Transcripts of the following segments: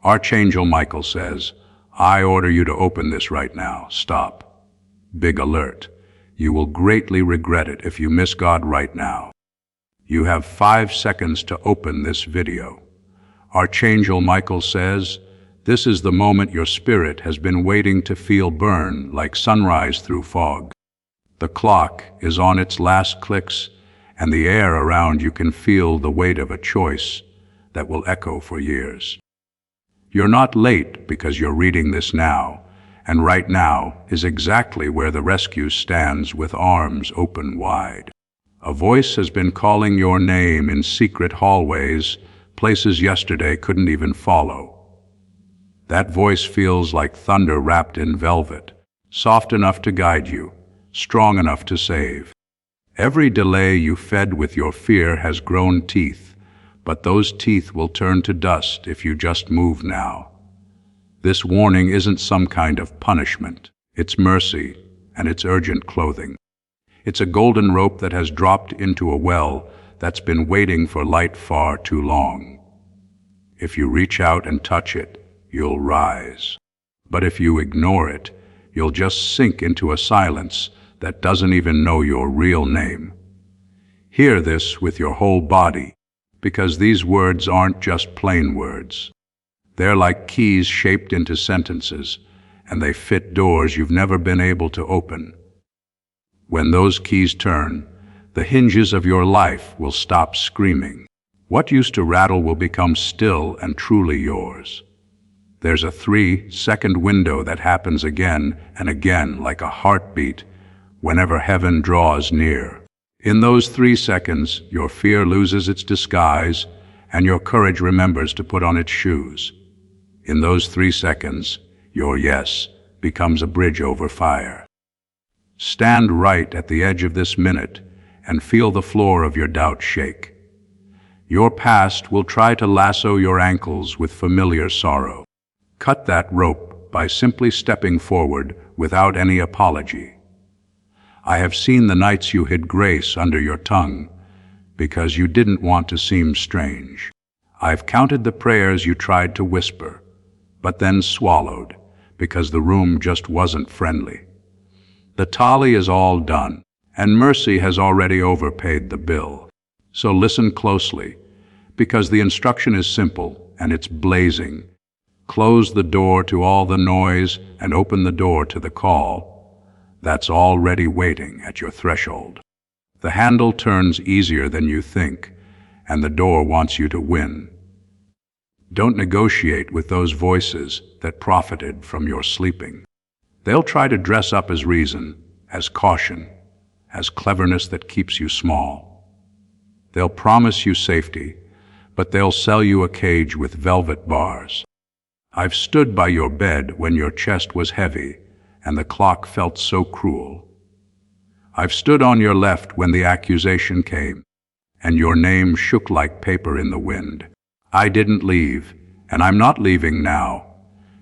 Archangel Michael says, I order you to open this right now. Stop. Big alert. You will greatly regret it if you miss God right now. You have 5 seconds to open this video. Archangel Michael says, this is the moment your spirit has been waiting to feel burn like sunrise through fog. The clock is on its last clicks, and the air around you can feel the weight of a choice that will echo for years. You're not late because you're reading this now, and right now is exactly where the rescue stands with arms open wide. A voice has been calling your name in secret hallways, places yesterday couldn't even follow. That voice feels like thunder wrapped in velvet, soft enough to guide you, strong enough to save. Every delay you fed with your fear has grown teeth, but those teeth will turn to dust if you just move now. This warning isn't some kind of punishment. It's mercy, and it's urgent clothing. It's a golden rope that has dropped into a well that's been waiting for light far too long. If you reach out and touch it, you'll rise. But if you ignore it, you'll just sink into a silence that doesn't even know your real name. Hear this with your whole body, because these words aren't just plain words. They're like keys shaped into sentences, and they fit doors you've never been able to open. When those keys turn, the hinges of your life will stop screaming. What used to rattle will become still and truly yours. There's a 3-second window that happens again and again like a heartbeat whenever heaven draws near. In those 3 seconds, your fear loses its disguise and your courage remembers to put on its shoes. In those 3 seconds, your yes becomes a bridge over fire. Stand right at the edge of this minute and feel the floor of your doubt shake. Your past will try to lasso your ankles with familiar sorrow. Cut that rope by simply stepping forward without any apology. I have seen the nights you hid grace under your tongue because you didn't want to seem strange. I've counted the prayers you tried to whisper, but then swallowed because the room just wasn't friendly. The tally is all done, and mercy has already overpaid the bill. So listen closely, because the instruction is simple and it's blazing. Close the door to all the noise and open the door to the call that's already waiting at your threshold. The handle turns easier than you think, and the door wants you to win. Don't negotiate with those voices that profited from your sleeping. They'll try to dress up as reason, as caution, as cleverness that keeps you small. They'll promise you safety, but they'll sell you a cage with velvet bars. I've stood by your bed when your chest was heavy and the clock felt so cruel. I've stood on your left when the accusation came and your name shook like paper in the wind. I didn't leave, and I'm not leaving now.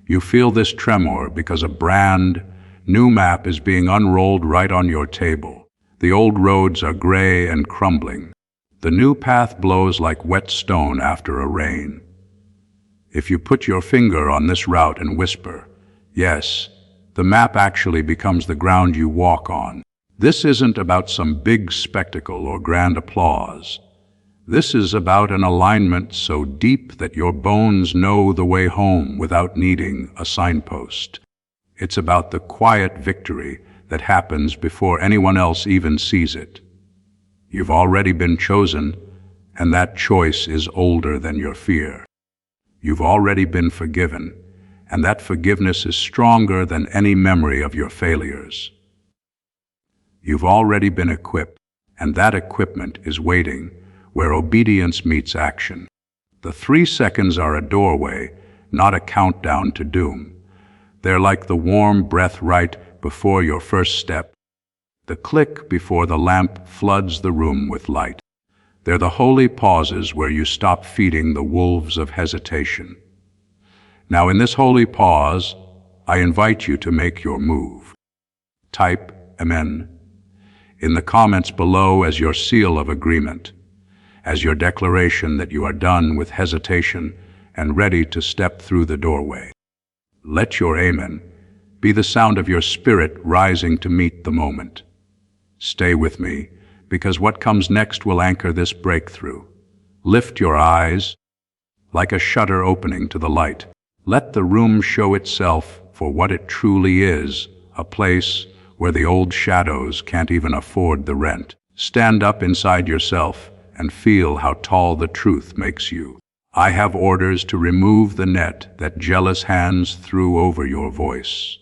You feel this tremor because a brand new map is being unrolled right on your table. The old roads are gray and crumbling. The new path blows like wet stone after a rain. If you put your finger on this route and whisper, yes, the map actually becomes the ground you walk on. This isn't about some big spectacle or grand applause. This is about an alignment so deep that your bones know the way home without needing a signpost. It's about the quiet victory that happens before anyone else even sees it. You've already been chosen, and that choice is older than your fear. You've already been forgiven, and that forgiveness is stronger than any memory of your failures. You've already been equipped, and that equipment is waiting where obedience meets action. The 3 seconds are a doorway, not a countdown to doom. They're like the warm breath right before your first step, the click before the lamp floods the room with light. They're the holy pauses where you stop feeding the wolves of hesitation. Now, in this holy pause, I invite you to make your move. Type Amen in the comments below as your seal of agreement, as your declaration that you are done with hesitation and ready to step through the doorway. Let your amen be the sound of your spirit rising to meet the moment. Stay with me, because what comes next will anchor this breakthrough. Lift your eyes, like a shutter opening to the light. Let the room show itself for what it truly is, a place where the old shadows can't even afford the rent. Stand up inside yourself and feel how tall the truth makes you. I have orders to remove the net that jealous hands threw over your voice.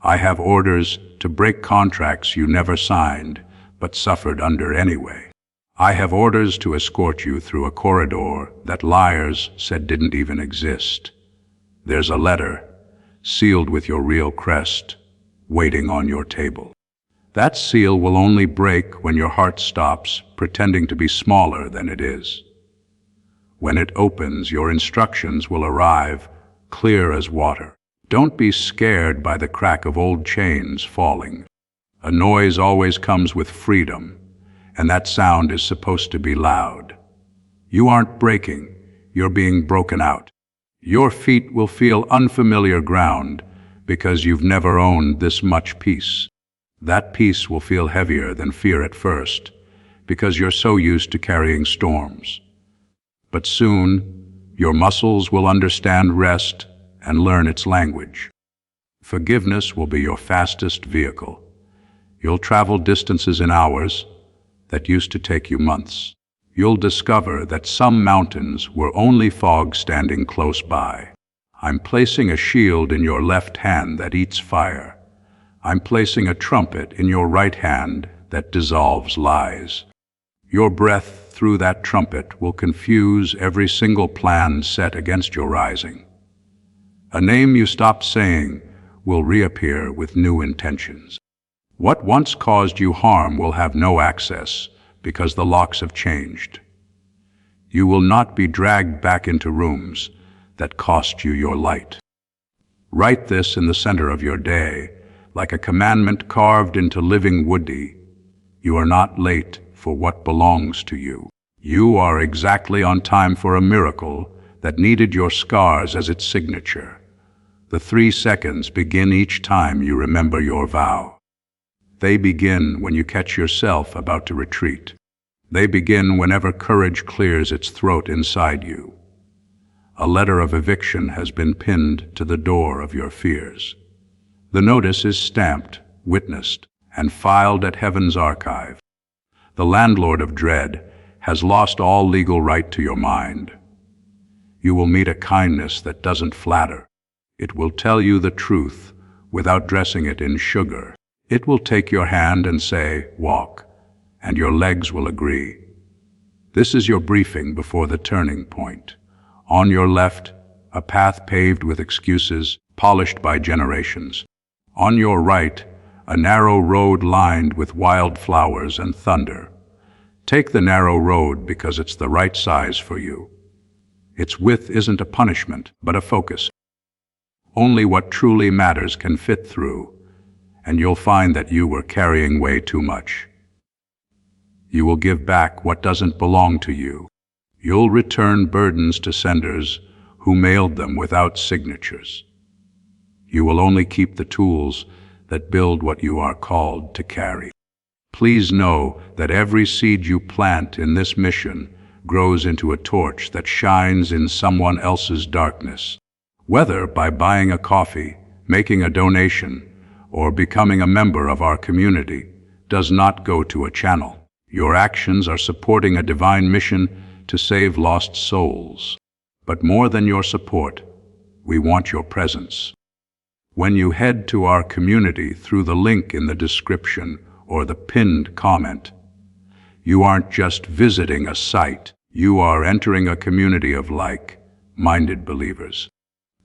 I have orders to break contracts you never signed, but suffered under anyway. I have orders to escort you through a corridor that liars said didn't even exist. There's a letter, sealed with your real crest, waiting on your table. That seal will only break when your heart stops pretending to be smaller than it is. When it opens, your instructions will arrive, clear as water. Don't be scared by the crack of old chains falling. A noise always comes with freedom, and that sound is supposed to be loud. You aren't breaking, you're being broken out. Your feet will feel unfamiliar ground because you've never owned this much peace. That peace will feel heavier than fear at first because you're so used to carrying storms. But soon, your muscles will understand rest and learn its language. Forgiveness will be your fastest vehicle. You'll travel distances in hours that used to take you months. You'll discover that some mountains were only fog standing close by. I'm placing a shield in your left hand that eats fire. I'm placing a trumpet in your right hand that dissolves lies. Your breath through that trumpet will confuse every single plan set against your rising. A name you stopped saying will reappear with new intentions. What once caused you harm will have no access because the locks have changed. You will not be dragged back into rooms that cost you your light. Write this in the center of your day, like a commandment carved into living woody. You are not late for what belongs to you. You are exactly on time for a miracle that needed your scars as its signature. The 3 seconds begin each time you remember your vow. They begin when you catch yourself about to retreat. They begin whenever courage clears its throat inside you. A letter of eviction has been pinned to the door of your fears. The notice is stamped, witnessed, and filed at heaven's archive. The landlord of dread has lost all legal right to your mind. You will meet a kindness that doesn't flatter. It will tell you the truth without dressing it in sugar. It will take your hand and say, walk, and your legs will agree. This is your briefing before the turning point. On your left, a path paved with excuses, polished by generations. On your right, a narrow road lined with wild flowers and thunder. Take the narrow road because it's the right size for you. Its width isn't a punishment, but a focus. Only what truly matters can fit through, and you'll find that you were carrying way too much. You will give back what doesn't belong to you. You'll return burdens to senders who mailed them without signatures. You will only keep the tools that build what you are called to carry. Please know that every seed you plant in this mission grows into a torch that shines in someone else's darkness. Whether by buying a coffee, making a donation, or becoming a member of our community, does not go to a channel. Your actions are supporting a divine mission to save lost souls. But more than your support, we want your presence. When you head to our community through the link in the description or the pinned comment, you aren't just visiting a site, you are entering a community of like-minded believers.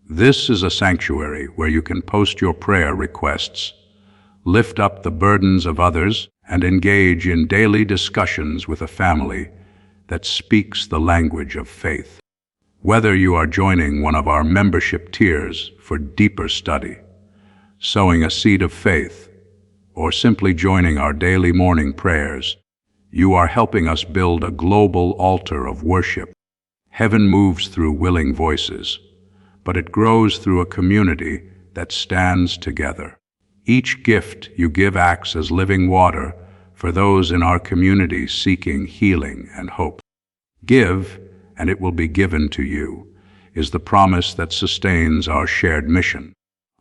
This is a sanctuary where you can post your prayer requests, lift up the burdens of others, and engage in daily discussions with a family that speaks the language of faith. Whether you are joining one of our membership tiers for deeper study, sowing a seed of faith, or simply joining our daily morning prayers, you are helping us build a global altar of worship. Heaven moves through willing voices, but it grows through a community that stands together. Each gift you give acts as living water for those in our community seeking healing and hope. Give, and it will be given to you, is the promise that sustains our shared mission.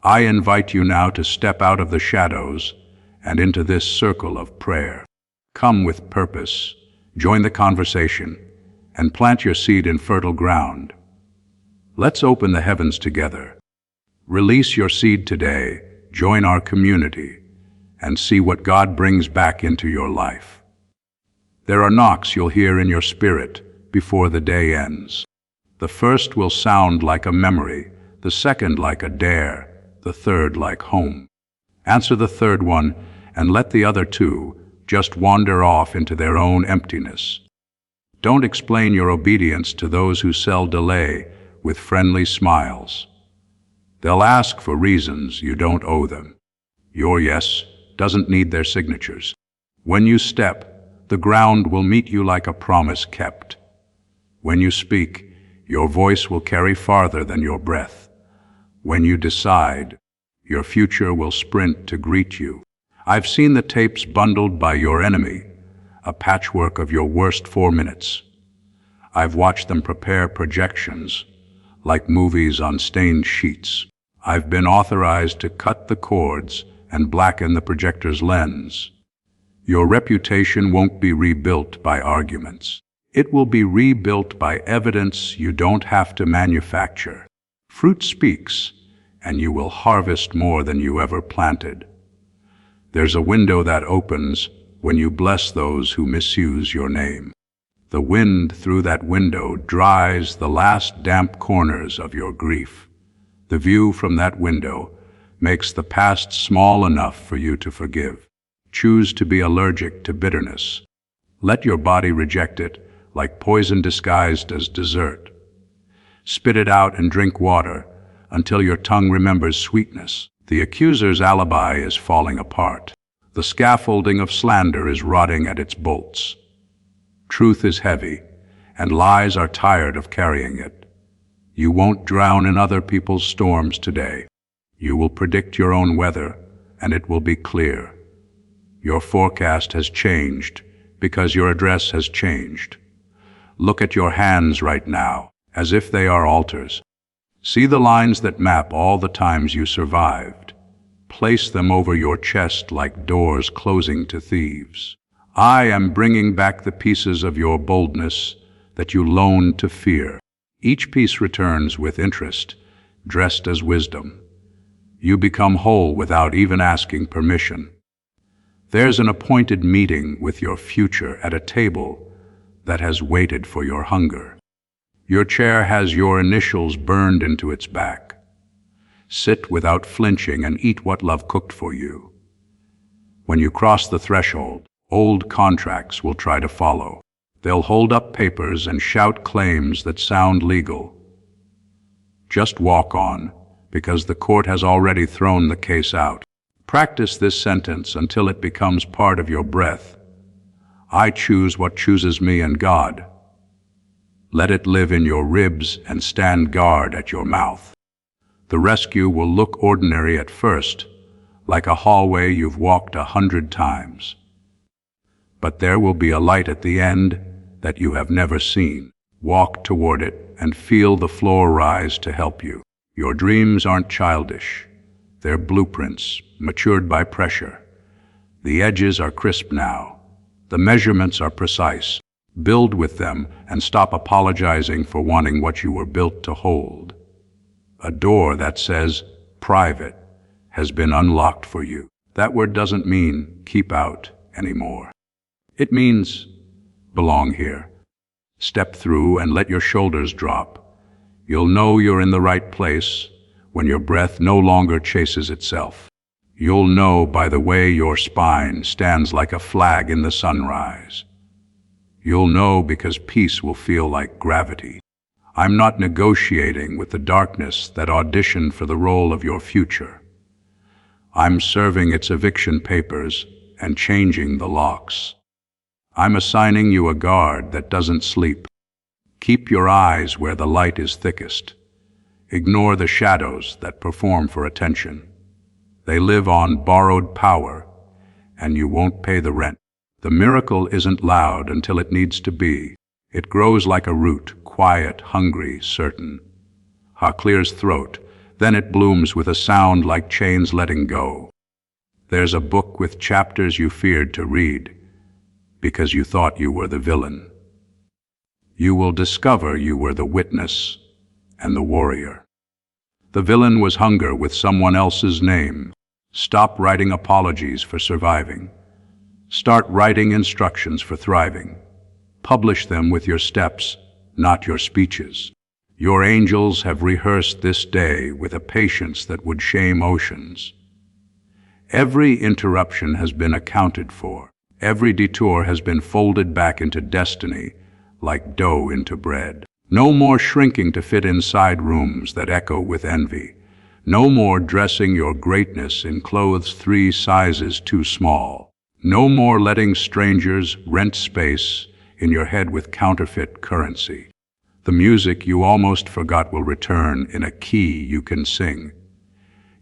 I invite you now to step out of the shadows and into this circle of prayer. Come with purpose, join the conversation, and plant your seed in fertile ground. Let's open the heavens together. Release your seed today, join our community, and see what God brings back into your life. There are knocks you'll hear in your spirit before the day ends. The first will sound like a memory, the second like a dare, the third like home. Answer the third one and let the other two just wander off into their own emptiness. Don't explain your obedience to those who sell delay with friendly smiles. They'll ask for reasons you don't owe them. Your yes doesn't need their signatures. When you step, the ground will meet you like a promise kept. When you speak, your voice will carry farther than your breath. When you decide, your future will sprint to greet you. I've seen the tapes bundled by your enemy, a patchwork of your worst 4 minutes. I've watched them prepare projections, like movies on stained sheets. I've been authorized to cut the cords and blacken the projector's lens. Your reputation won't be rebuilt by arguments. It will be rebuilt by evidence you don't have to manufacture. Fruit speaks, and you will harvest more than you ever planted. There's a window that opens when you bless those who misuse your name. The wind through that window dries the last damp corners of your grief. The view from that window makes the past small enough for you to forgive. Choose to be allergic to bitterness. Let your body reject it like poison disguised as dessert. Spit it out and drink water until your tongue remembers sweetness. The accuser's alibi is falling apart. The scaffolding of slander is rotting at its bolts. Truth is heavy, and lies are tired of carrying it. You won't drown in other people's storms today. You will predict your own weather, and it will be clear. Your forecast has changed because your address has changed. Look at your hands right now, as if they are altars. See the lines that map all the times you survived. Place them over your chest like doors closing to thieves. I am bringing back the pieces of your boldness that you loaned to fear. Each piece returns with interest, dressed as wisdom. You become whole without even asking permission. There's an appointed meeting with your future at a table that has waited for your hunger. Your chair has your initials burned into its back. Sit without flinching and eat what love cooked for you. When you cross the threshold, old contracts will try to follow. They'll hold up papers and shout claims that sound legal. Just walk on, because the court has already thrown the case out. Practice this sentence until it becomes part of your breath. I choose what chooses me and God. Let it live in your ribs and stand guard at your mouth. The rescue will look ordinary at first, like a hallway you've walked 100 times. But there will be a light at the end that you have never seen. Walk toward it and feel the floor rise to help you. Your dreams aren't childish. They're blueprints, matured by pressure. The edges are crisp now. The measurements are precise. Build with them and stop apologizing for wanting what you were built to hold. A door that says private has been unlocked for you. That word doesn't mean keep out anymore. It means belong here. Step through and let your shoulders drop. You'll know you're in the right place when your breath no longer chases itself. You'll know by the way your spine stands like a flag in the sunrise. You'll know because peace will feel like gravity. I'm not negotiating with the darkness that auditioned for the role of your future. I'm serving its eviction papers and changing the locks. I'm assigning you a guard that doesn't sleep. Keep your eyes where the light is thickest. Ignore the shadows that perform for attention. They live on borrowed power, and you won't pay the rent. The miracle isn't loud until it needs to be. It grows like a root, quiet, hungry, certain. Clears throat, then it blooms with a sound like chains letting go. There's a book with chapters you feared to read because you thought you were the villain. You will discover you were the witness and the warrior. The villain was hunger with someone else's name. Stop writing apologies for surviving. Start writing instructions for thriving. Publish them with your steps, not your speeches. Your angels have rehearsed this day with a patience that would shame oceans. Every interruption has been accounted for. Every detour has been folded back into destiny, like dough into bread. No more shrinking to fit inside rooms that echo with envy. No more dressing your greatness in clothes 3 sizes too small. No more letting strangers rent space in your head with counterfeit currency. The music you almost forgot will return in a key you can sing.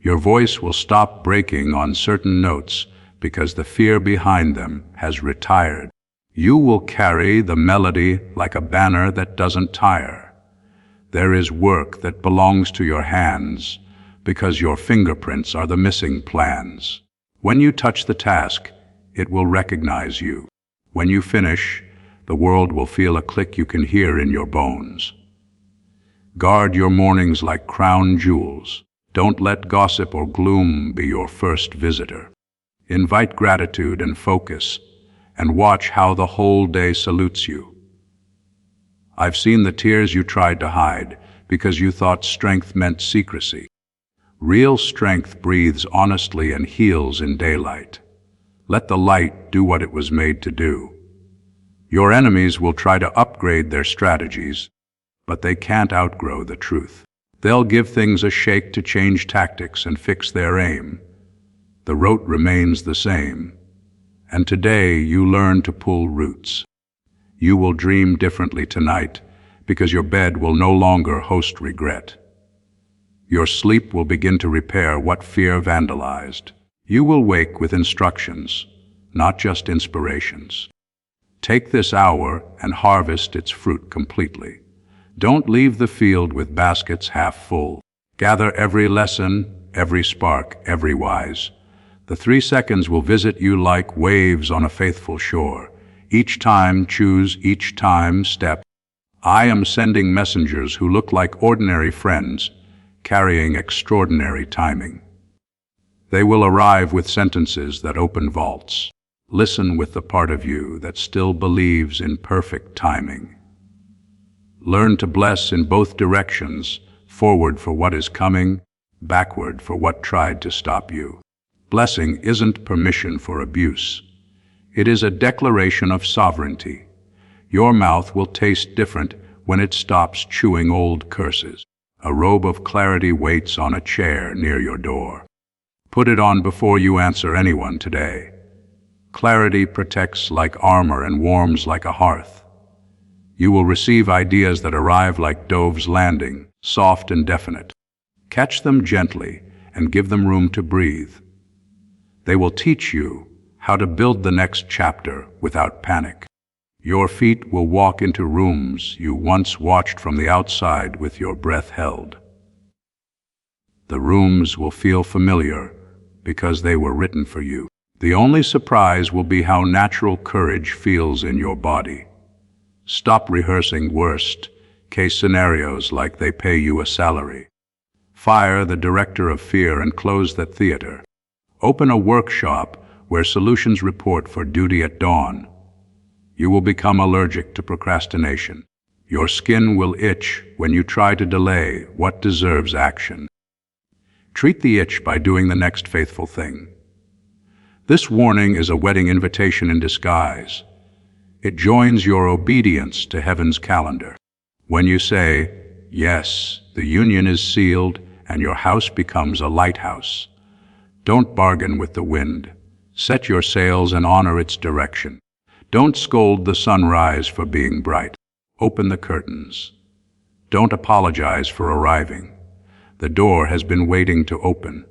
Your voice will stop breaking on certain notes because the fear behind them has retired. You will carry the melody like a banner that doesn't tire. There is work that belongs to your hands because your fingerprints are the missing plans. When you touch the task, it will recognize you. When you finish, the world will feel a click you can hear in your bones. Guard your mornings like crown jewels. Don't let gossip or gloom be your first visitor. Invite gratitude and focus, and watch how the whole day salutes you. I've seen the tears you tried to hide because you thought strength meant secrecy. Real strength breathes honestly and heals in daylight. Let the light do what it was made to do. Your enemies will try to upgrade their strategies, but they can't outgrow the truth. They'll give things a shake to change tactics and fix their aim. The rote remains the same, and today you learn to pull roots. You will dream differently tonight because your bed will no longer host regret. Your sleep will begin to repair what fear vandalized. You will wake with instructions, not just inspirations. Take this hour and harvest its fruit completely. Don't leave the field with baskets half full. Gather every lesson, every spark, every wise. The 3 seconds will visit you like waves on a faithful shore. Each time choose, each time step. I am sending messengers who look like ordinary friends, carrying extraordinary timing. They will arrive with sentences that open vaults. Listen with the part of you that still believes in perfect timing. Learn to bless in both directions, forward for what is coming, backward for what tried to stop you. Blessing isn't permission for abuse. It is a declaration of sovereignty. Your mouth will taste different when it stops chewing old curses. A robe of clarity waits on a chair near your door. Put it on before you answer anyone today. Clarity protects like armor and warms like a hearth. You will receive ideas that arrive like Dove's landing, soft and definite. Catch them gently and give them room to breathe. They will teach you how to build the next chapter without panic. Your feet will walk into rooms you once watched from the outside with your breath held. The rooms will feel familiar because they were written for you. The only surprise will be how natural courage feels in your body. Stop rehearsing worst-case scenarios like they pay you a salary. Fire the director of fear and close that theater. Open a workshop where solutions report for duty at dawn. You will become allergic to procrastination. Your skin will itch when you try to delay what deserves action. Treat the itch by doing the next faithful thing. This warning is a wedding invitation in disguise. It joins your obedience to heaven's calendar. When you say, yes, the union is sealed and your house becomes a lighthouse. Don't bargain with the wind. Set your sails and honor its direction. Don't scold the sunrise for being bright. Open the curtains. Don't apologize for arriving. The door has been waiting to open.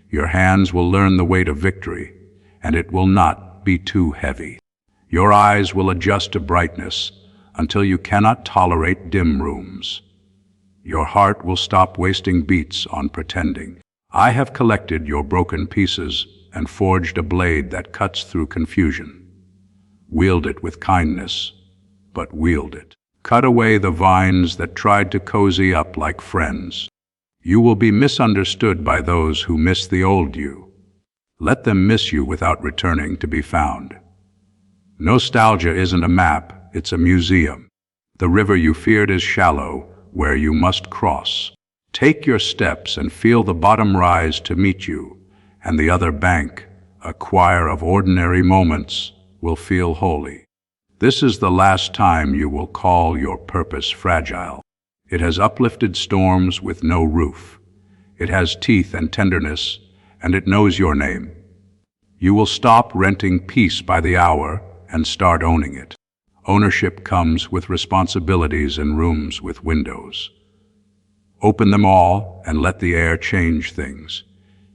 Your hands will learn the weight of victory, and it will not be too heavy. Your eyes will adjust to brightness until you cannot tolerate dim rooms. Your heart will stop wasting beats on pretending. I have collected your broken pieces and forged a blade that cuts through confusion. Wield it with kindness, but wield it. Cut away the vines that tried to cozy up like friends. You will be misunderstood by those who miss the old you. Let them miss you without returning to be found. Nostalgia isn't a map, it's a museum. The river you feared is shallow, where you must cross. Take your steps and feel the bottom rise to meet you, and the other bank, a choir of ordinary moments, will feel holy. This is the last time you will call your purpose fragile. It has uplifted storms with no roof. It has teeth and tenderness, and it knows your name. You will stop renting peace by the hour and start owning it. Ownership comes with responsibilities and rooms with windows. Open them all and let the air change things.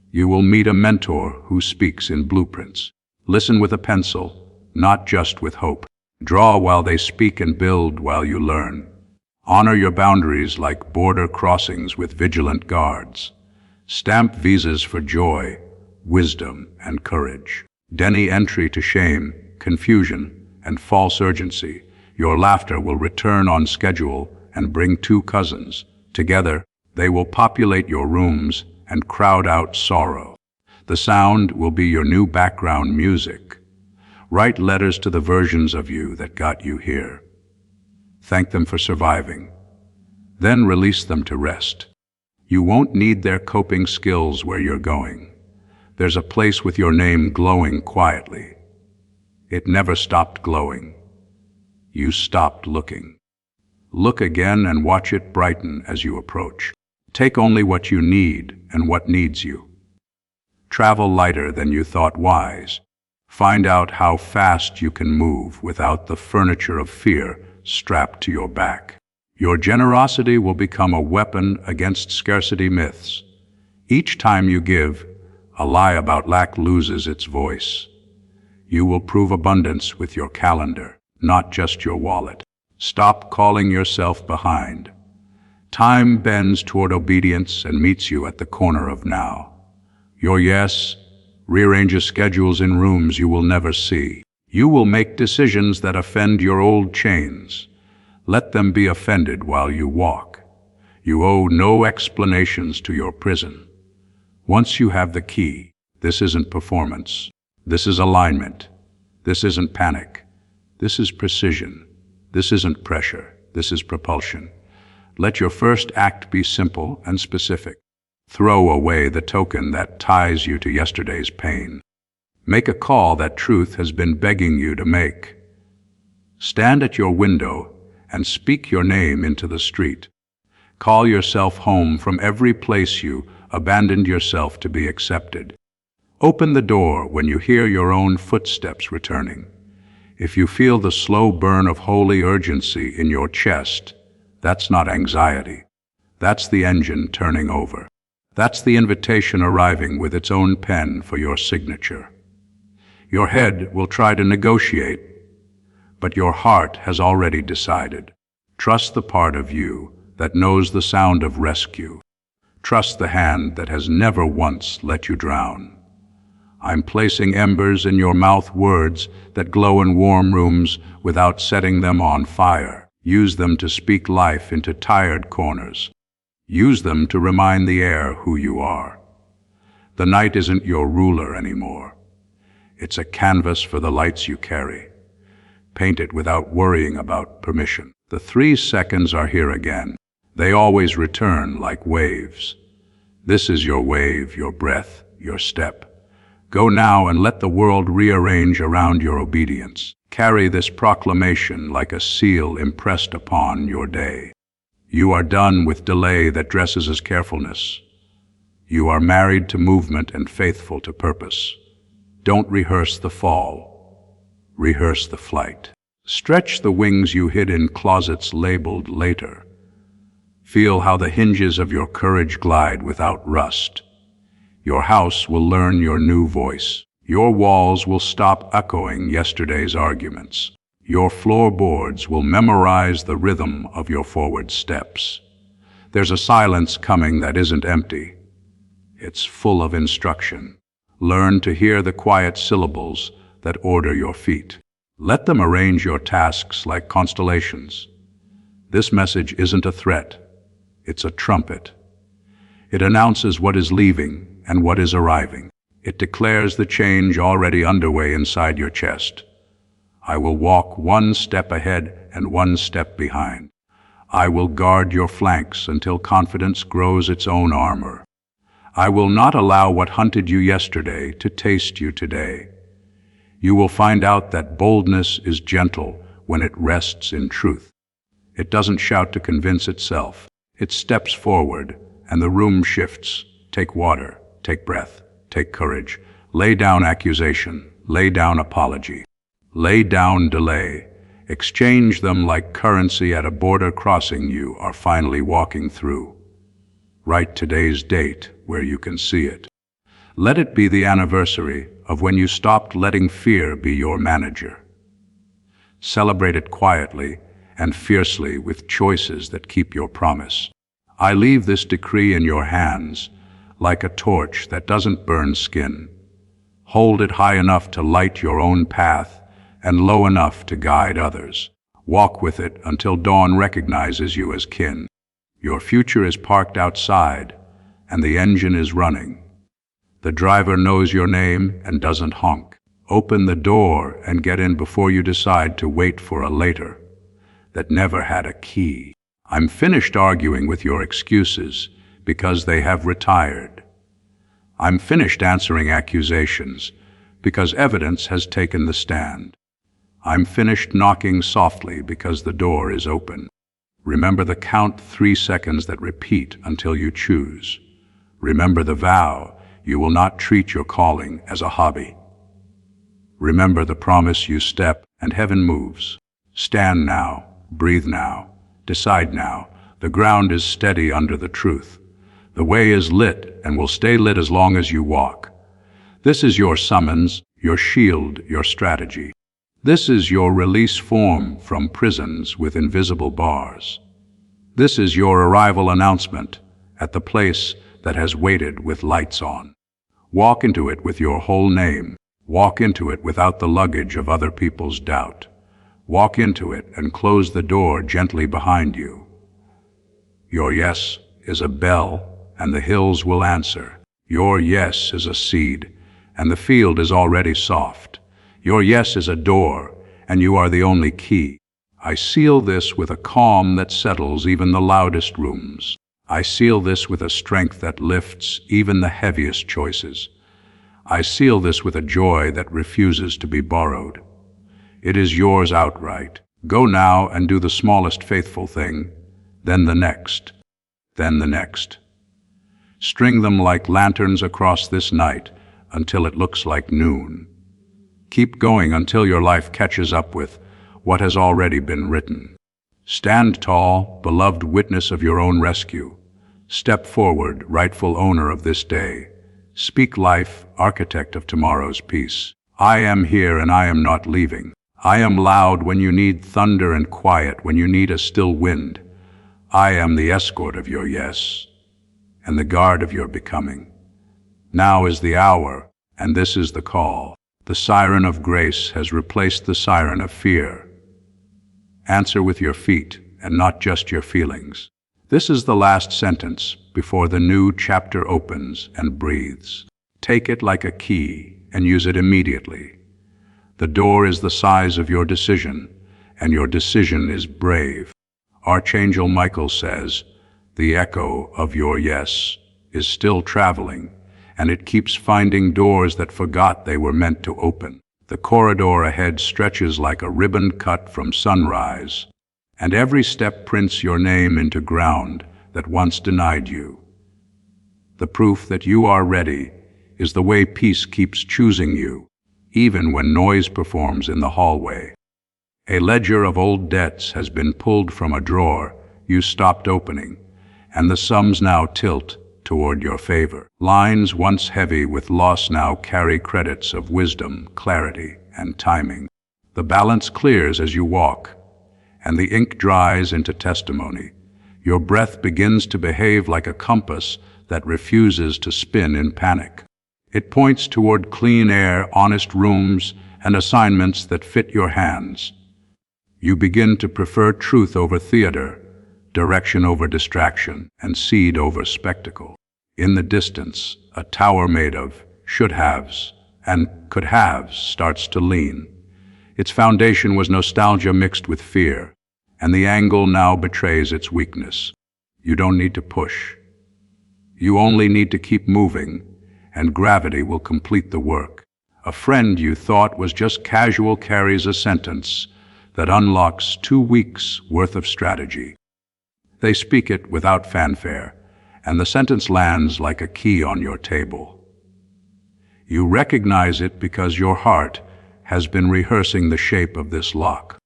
You will meet a mentor who speaks in blueprints. Listen with a pencil, not just with hope. Draw while they speak and build while you learn. Honor your boundaries like border crossings with vigilant guards. Stamp visas for joy, wisdom, and courage. Deny entry to shame, confusion, and false urgency. Your laughter will return on schedule and bring two cousins. Together, they will populate your rooms and crowd out sorrow. The sound will be your new background music. Write letters to the versions of you that got you here. Thank them for surviving. Then release them to rest. You won't need their coping skills where you're going. There's a place with your name glowing quietly. It never stopped glowing. You stopped looking. Look again and watch it brighten as you approach. Take only what you need and what needs you. Travel lighter than you thought wise. Find out how fast you can move without the furniture of fear strapped to your back. Your generosity will become a weapon against scarcity myths. Each time you give, a lie about lack loses its voice. You will prove abundance with your calendar, not just your wallet. Stop calling yourself behind. Time bends toward obedience and meets you at the corner of now. Your yes rearranges schedules in rooms you will never see. You will make decisions that offend your old chains. Let them be offended while you walk. You owe no explanations to your prison. Once you have the key, this isn't performance. This is alignment. This isn't panic. This is precision. This isn't pressure. This is propulsion. Let your first act be simple and specific. Throw away the token that ties you to yesterday's pain. Make a call that truth has been begging you to make. Stand at your window and speak your name into the street. Call yourself home from every place you abandoned yourself to be accepted. Open the door when you hear your own footsteps returning. If you feel the slow burn of holy urgency in your chest, that's not anxiety. That's the engine turning over. That's the invitation arriving with its own pen for your signature. Your head will try to negotiate, but your heart has already decided. Trust the part of you that knows the sound of rescue. Trust the hand that has never once let you drown. I'm placing embers in your mouth, words that glow in warm rooms without setting them on fire. Use them to speak life into tired corners. Use them to remind the air who you are. The night isn't your ruler anymore. It's a canvas for the lights you carry. Paint it without worrying about permission. The 3 seconds are here again. They always return like waves. This is your wave, your breath, your step. Go now and let the world rearrange around your obedience. Carry this proclamation like a seal impressed upon your day. You are done with delay that dresses as carefulness. You are married to movement and faithful to purpose. Don't rehearse the fall. Rehearse the flight. Stretch the wings you hid in closets labeled later. Feel how the hinges of your courage glide without rust. Your house will learn your new voice. Your walls will stop echoing yesterday's arguments. Your floorboards will memorize the rhythm of your forward steps. There's a silence coming that isn't empty. It's full of instruction. Learn to hear the quiet syllables that order your feet. Let them arrange your tasks like constellations. This message isn't a threat. It's a trumpet. It announces what is leaving and what is arriving. It declares the change already underway inside your chest. I will walk one step ahead and one step behind. I will guard your flanks until confidence grows its own armor. I will not allow what hunted you yesterday to taste you today. You will find out that boldness is gentle when it rests in truth. It doesn't shout to convince itself. It steps forward, and the room shifts. Take water, take breath, take courage. Lay down accusation, lay down apology, lay down delay. Exchange them like currency at a border crossing you are finally walking through. Write today's date where you can see it. Let it be the anniversary of when you stopped letting fear be your manager. Celebrate it quietly and fiercely with choices that keep your promise. I leave this decree in your hands like a torch that doesn't burn skin. Hold it high enough to light your own path and low enough to guide others. Walk with it until dawn recognizes you as kin. Your future is parked outside and the engine is running. The driver knows your name and doesn't honk. Open the door and get in before you decide to wait for a later that never had a key. I'm finished arguing with your excuses because they have retired. I'm finished answering accusations because evidence has taken the stand. I'm finished knocking softly because the door is open. Remember the count 3 seconds that repeat until you choose. Remember the vow. You will not treat your calling as a hobby. Remember the promise you step and heaven moves. Stand now, breathe now, decide now. The ground is steady under the truth. The way is lit and will stay lit as long as you walk. This is your summons, your shield, your strategy. This is your release form from prisons with invisible bars. This is your arrival announcement at the place that has waited with lights on. Walk into it with your whole name. Walk into it without the luggage of other people's doubt. Walk into it and close the door gently behind you. Your yes is a bell, and the hills will answer. Your yes is a seed, and the field is already soft. Your yes is a door, and you are the only key. I seal this with a calm that settles even the loudest rooms. I seal this with a strength that lifts even the heaviest choices. I seal this with a joy that refuses to be borrowed. It is yours outright. Go now and do the smallest faithful thing, then the next, then the next. String them like lanterns across this night until it looks like noon. Keep going until your life catches up with what has already been written. Stand tall, beloved witness of your own rescue. Step forward, rightful owner of this day. Speak life, architect of tomorrow's peace. I am here and I am not leaving. I am loud when you need thunder and quiet when you need a still wind. I am the escort of your yes and the guard of your becoming. Now is the hour, and this is the call. The siren of grace has replaced the siren of fear. Answer with your feet and not just your feelings. This is the last sentence before the new chapter opens and breathes. Take it like a key and use it immediately. The door is the size of your decision, and your decision is brave. Archangel Michael says, the echo of your yes is still traveling, and it keeps finding doors that forgot they were meant to open. The corridor ahead stretches like a ribbon cut from sunrise, and every step prints your name into ground that once denied you. The proof that you are ready is the way peace keeps choosing you, even when noise performs in the hallway. A ledger of old debts has been pulled from a drawer you stopped opening, and the sums now tilt toward your favor. Lines once heavy with loss now carry credits of wisdom, clarity, and timing. The balance clears as you walk, and the ink dries into testimony. Your breath begins to behave like a compass that refuses to spin in panic. It points toward clean air, honest rooms, and assignments that fit your hands. You begin to prefer truth over theater, direction over distraction, and seed over spectacle. In the distance, a tower made of should-haves and could-haves starts to lean. Its foundation was nostalgia mixed with fear, and the angle now betrays its weakness. You don't need to push. You only need to keep moving, and gravity will complete the work. A friend you thought was just casual carries a sentence that unlocks 2 weeks' worth of strategy. They speak it without fanfare, and the sentence lands like a key on your table. You recognize it because your heart has been rehearsing the shape of this lock.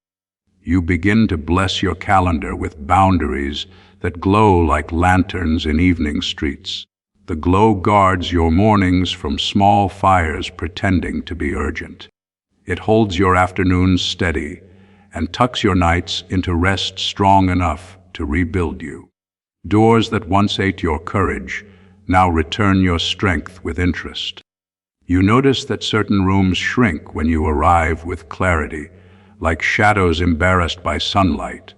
You begin to bless your calendar with boundaries that glow like lanterns in evening streets. The glow guards your mornings from small fires pretending to be urgent. It holds your afternoons steady and tucks your nights into rest strong enough to rebuild you. Doors that once ate your courage now return your strength with interest. You notice that certain rooms shrink when you arrive with clarity, like shadows embarrassed by sunlight.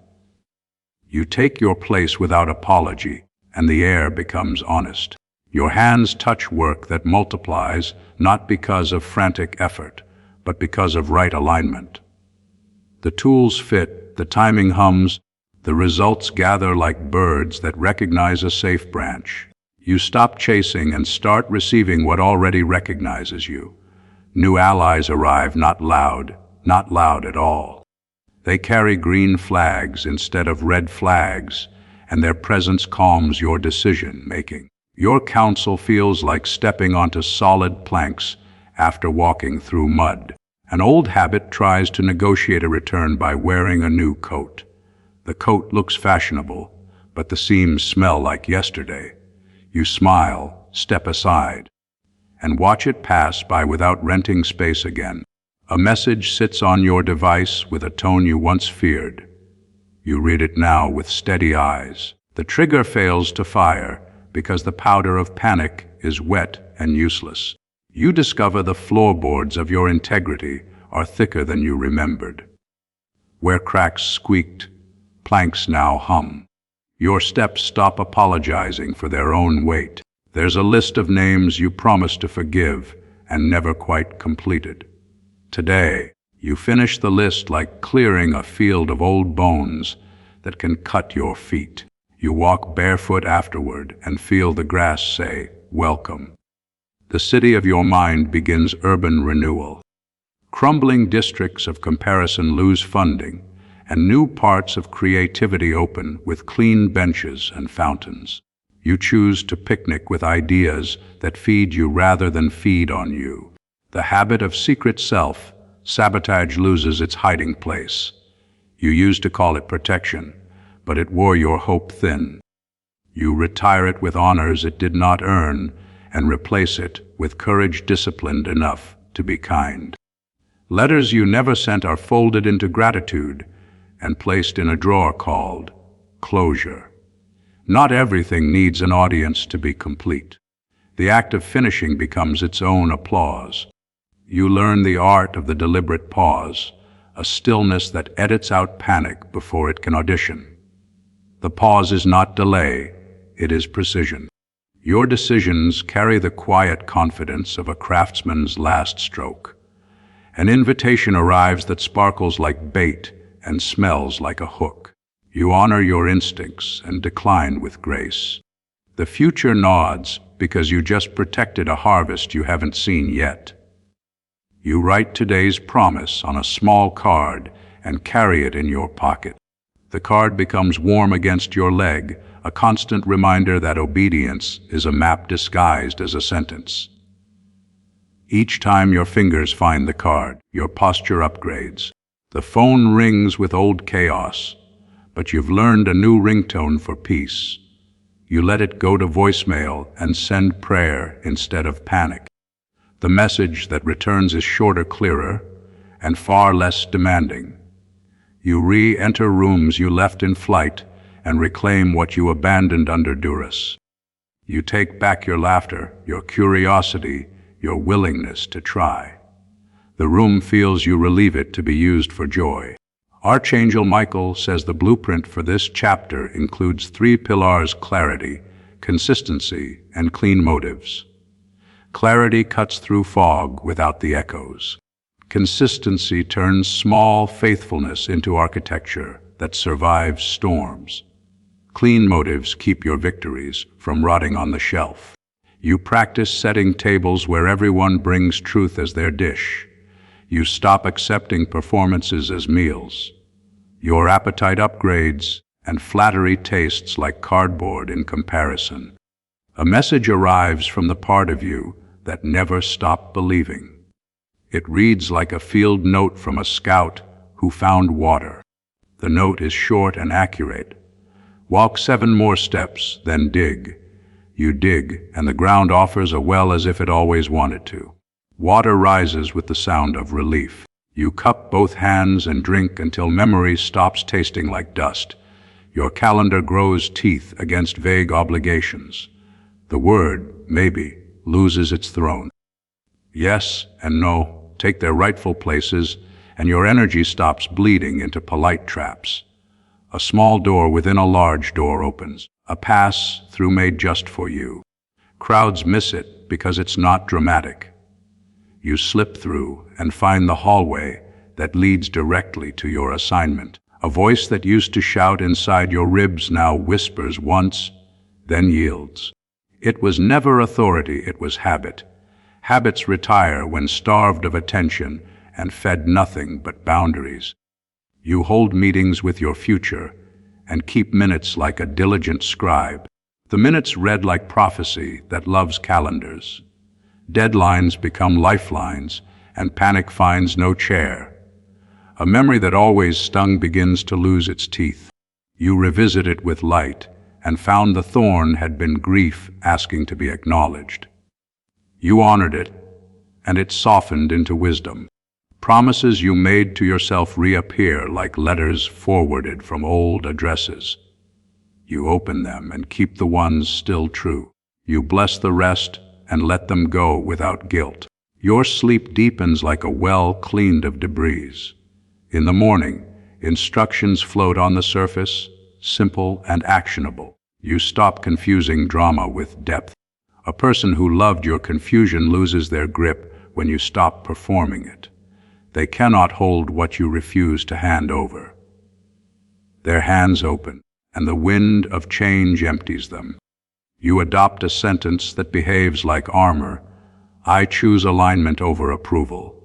You take your place without apology, and the air becomes honest. Your hands touch work that multiplies not because of frantic effort, but because of right alignment. The tools fit, the timing hums, the results gather like birds that recognize a safe branch. You stop chasing and start receiving what already recognizes you. New allies arrive, not loud at all. They carry green flags instead of red flags, and their presence calms your decision-making. Your counsel feels like stepping onto solid planks after walking through mud. An old habit tries to negotiate a return by wearing a new coat. The coat looks fashionable, but the seams smell like yesterday. You smile, step aside, and watch it pass by without renting space again. A message sits on your device with a tone you once feared. You read it now with steady eyes. The trigger fails to fire because the powder of panic is wet and useless. You discover the floorboards of your integrity are thicker than you remembered. Where cracks squeaked, planks now hum. Your steps stop apologizing for their own weight. There's a list of names you promised to forgive and never quite completed. Today, you finish the list like clearing a field of old bones that can cut your feet. You walk barefoot afterward and feel the grass say, "Welcome." The city of your mind begins urban renewal. Crumbling districts of comparison lose funding, and new parts of creativity open with clean benches and fountains. You choose to picnic with ideas that feed you rather than feed on you. The habit of secret self-sabotage loses its hiding place. You used to call it protection, but it wore your hope thin. You retire it with honors it did not earn, and replace it with courage disciplined enough to be kind. Letters you never sent are folded into gratitude and placed in a drawer called closure. Not everything needs an audience to be complete. The act of finishing becomes its own applause. You learn the art of the deliberate pause, a stillness that edits out panic before it can audition. The pause is not delay, it is precision. Your decisions carry the quiet confidence of a craftsman's last stroke. An invitation arrives that sparkles like bait and smells like a hook. You honor your instincts and decline with grace. The future nods because you just protected a harvest you haven't seen yet. You write today's promise on a small card and carry it in your pocket. The card becomes warm against your leg, a constant reminder that obedience is a map disguised as a sentence. Each time your fingers find the card, your posture upgrades. The phone rings with old chaos, but you've learned a new ringtone for peace. You let it go to voicemail and send prayer instead of panic. The message that returns is shorter, clearer, and far less demanding. You re-enter rooms you left in flight and reclaim what you abandoned under duress. You take back your laughter, your curiosity, your willingness to try. The room feels you relieve it to be used for joy. Archangel Michael says the blueprint for this chapter includes 3 pillars: clarity, consistency, and clean motives. Clarity cuts through fog without the echoes. Consistency turns small faithfulness into architecture that survives storms. Clean motives keep your victories from rotting on the shelf. You practice setting tables where everyone brings truth as their dish. You stop accepting performances as meals. Your appetite upgrades, and flattery tastes like cardboard in comparison. A message arrives from the part of you that never stopped believing. It reads like a field note from a scout who found water. The note is short and accurate. Walk 7 more steps, then dig. You dig, and the ground offers a well as if it always wanted to. Water rises with the sound of relief. You cup both hands and drink until memory stops tasting like dust. Your calendar grows teeth against vague obligations. The word, maybe, loses its throne. Yes and no take their rightful places, and your energy stops bleeding into polite traps. A small door within a large door opens, a pass-through made just for you. Crowds miss it because it's not dramatic. You slip through and find the hallway that leads directly to your assignment. A voice that used to shout inside your ribs now whispers once, then yields. It was never authority, it was habit. Habits retire when starved of attention and fed nothing but boundaries. You hold meetings with your future and keep minutes like a diligent scribe. The minutes read like prophecy that loves calendars. Deadlines become lifelines, and panic finds no chair. A memory that always stung begins to lose its teeth. You revisit it with light, and found the thorn had been grief asking to be acknowledged. You honored it, and it softened into wisdom. Promises you made to yourself reappear like letters forwarded from old addresses. You open them and keep the ones still true. You bless the rest and let them go without guilt. Your sleep deepens like a well cleaned of debris. In the morning, instructions float on the surface, simple and actionable. You stop confusing drama with depth. A person who loved your confusion loses their grip when you stop performing it. They cannot hold what you refuse to hand over. Their hands open, and the wind of change empties them. You adopt a sentence that behaves like armor. I choose alignment over approval.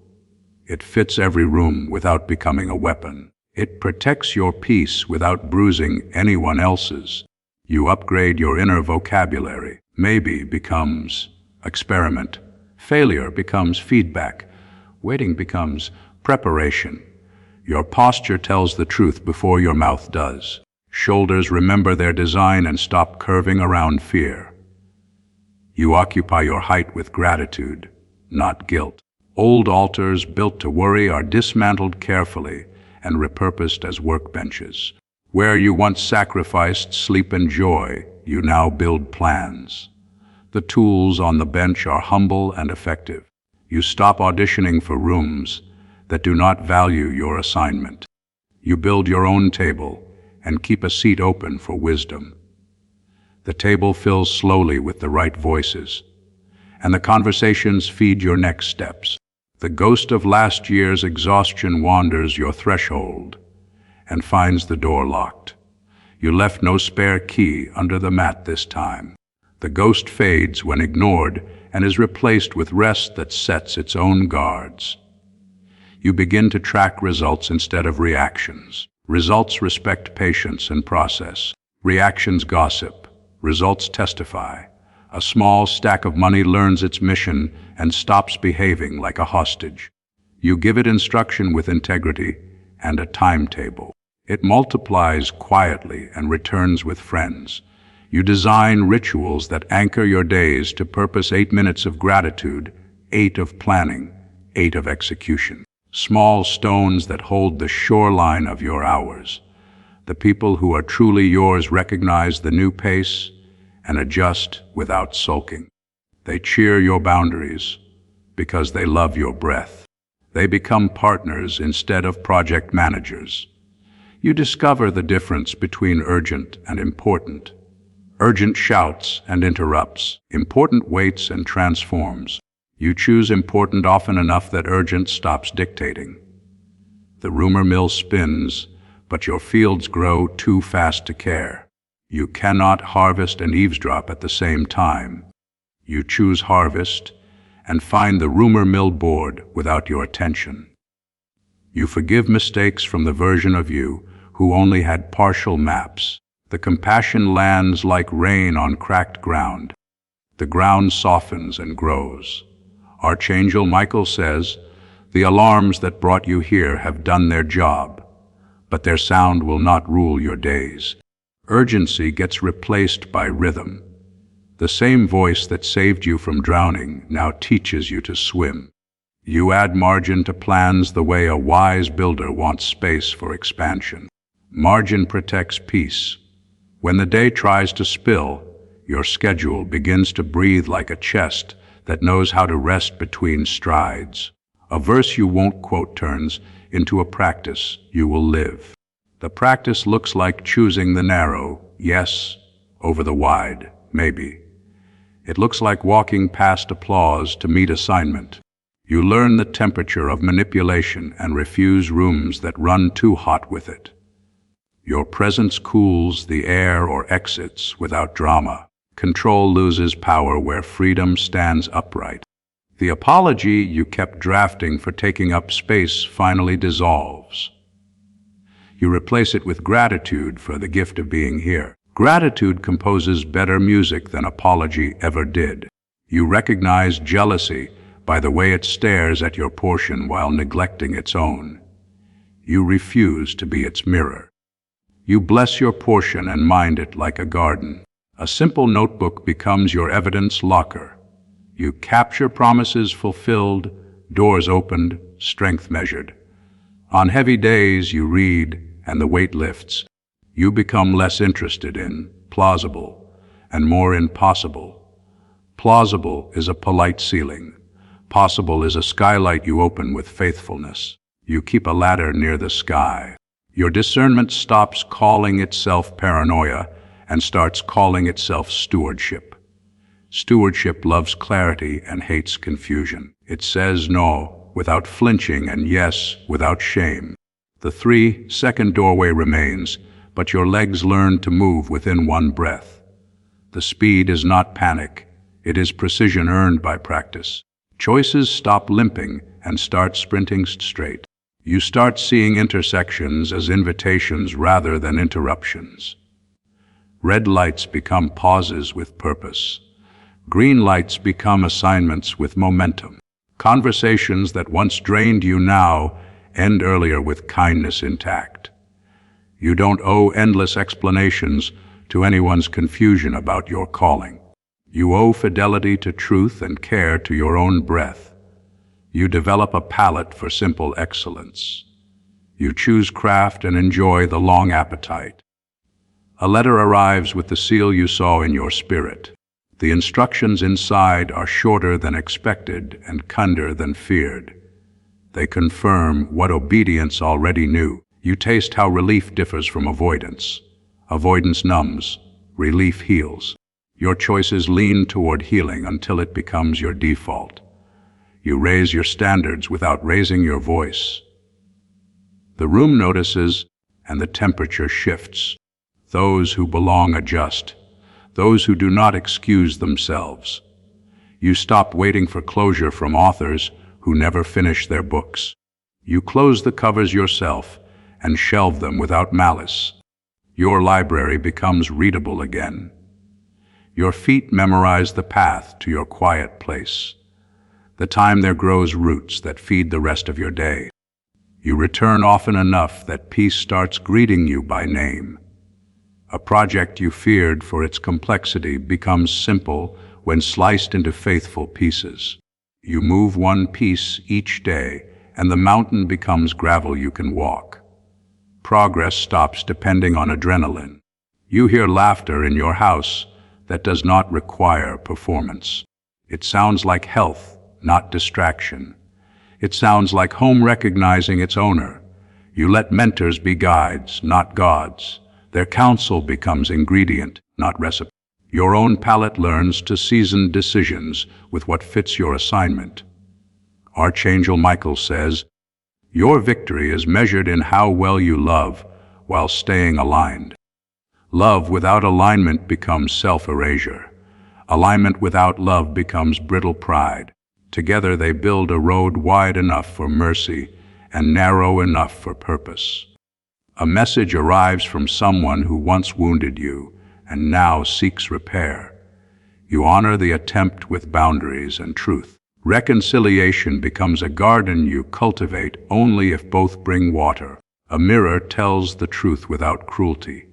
It fits every room without becoming a weapon. It protects your peace without bruising anyone else's. You upgrade your inner vocabulary. Maybe becomes experiment. Failure becomes feedback. Waiting becomes preparation. Your posture tells the truth before your mouth does. Shoulders remember their design and stop curving around fear. You occupy your height with gratitude, not guilt. Old altars built to worry are dismantled carefully and repurposed as workbenches. Where you once sacrificed sleep and joy, you now build plans. The tools on the bench are humble and effective. You stop auditioning for rooms that do not value your assignment. You build your own table and keep a seat open for wisdom. The table fills slowly with the right voices, and the conversations feed your next steps. The ghost of last year's exhaustion wanders your threshold and finds the door locked. You left no spare key under the mat this time. The ghost fades when ignored and is replaced with rest that sets its own guards. You begin to track results instead of reactions. Results respect patience and process. Reactions gossip. Results testify. A small stack of money learns its mission and stops behaving like a hostage. You give it instruction with integrity, and a timetable. It multiplies quietly and returns with friends. You design rituals that anchor your days to purpose 8 minutes of gratitude, 8 of planning, 8 of execution. Small stones that hold the shoreline of your hours. The people who are truly yours recognize the new pace and adjust without sulking. They cheer your boundaries because they love your breath. They become partners instead of project managers. You discover the difference between urgent and important. Urgent shouts and interrupts. Important waits and transforms. You choose important often enough that urgent stops dictating. The rumor mill spins, but your fields grow too fast to care. You cannot harvest and eavesdrop at the same time. You choose harvest and find the rumor mill bored without your attention. You forgive mistakes from the version of you who only had partial maps. The compassion lands like rain on cracked ground. The ground softens and grows. Archangel Michael says, "The alarms that brought you here have done their job, but their sound will not rule your days." Urgency gets replaced by rhythm. The same voice that saved you from drowning now teaches you to swim. You add margin to plans the way a wise builder wants space for expansion. Margin protects peace. When the day tries to spill, your schedule begins to breathe like a chest that knows how to rest between strides. A verse you won't quote turns into a practice you will live. The practice looks like choosing the narrow, yes, over the wide, maybe. It looks like walking past applause to meet assignment. You learn the temperature of manipulation and refuse rooms that run too hot with it. Your presence cools the air or exits without drama. Control loses power where freedom stands upright. The apology you kept drafting for taking up space finally dissolves. You replace it with gratitude for the gift of being here. Gratitude composes better music than apology ever did. You recognize jealousy by the way it stares at your portion while neglecting its own. You refuse to be its mirror. You bless your portion and mind it like a garden. A simple notebook becomes your evidence locker. You capture promises fulfilled, doors opened, strength measured. On heavy days you read and the weight lifts. You become less interested in plausible and more in possible. Plausible is a polite ceiling. Possible is a skylight you open with faithfulness. You keep a ladder near the sky. Your discernment stops calling itself paranoia and starts calling itself stewardship. Stewardship loves clarity and hates confusion. It says no without flinching and yes without shame. The 3-second doorway remains, but your legs learn to move within one breath. The speed is not panic. It is precision earned by practice. Choices stop limping and start sprinting straight. You start seeing intersections as invitations rather than interruptions. Red lights become pauses with purpose. Green lights become assignments with momentum. Conversations that once drained you now end earlier with kindness intact. You don't owe endless explanations to anyone's confusion about your calling. You owe fidelity to truth and care to your own breath. You develop a palate for simple excellence. You choose craft and enjoy the long appetite. A letter arrives with the seal you saw in your spirit. The instructions inside are shorter than expected and kinder than feared. They confirm what obedience already knew. You taste how relief differs from avoidance. Avoidance numbs, relief heals. Your choices lean toward healing until it becomes your default. You raise your standards without raising your voice. The room notices, and the temperature shifts. Those who belong adjust. Those who do not excuse themselves. You stop waiting for closure from authors who never finish their books. You close the covers yourself and shelve them without malice. Your library becomes readable again. Your feet memorize the path to your quiet place. The time there grows roots that feed the rest of your day. You return often enough that peace starts greeting you by name. A project you feared for its complexity becomes simple when sliced into faithful pieces. You move one piece each day, and the mountain becomes gravel you can walk. Progress stops depending on adrenaline. You hear laughter in your house that does not require performance. It sounds like health, not distraction. It sounds like home recognizing its owner. You let mentors be guides, not gods. Their counsel becomes ingredient, not recipe. Your own palate learns to season decisions with what fits your assignment. Archangel Michael says, "Your victory is measured in how well you love while staying aligned." Love without alignment becomes self-erasure. Alignment without love becomes brittle pride. Together they build a road wide enough for mercy and narrow enough for purpose. A message arrives from someone who once wounded you and now seeks repair. You honor the attempt with boundaries and truth. Reconciliation becomes a garden you cultivate only if both bring water. A mirror tells the truth without cruelty.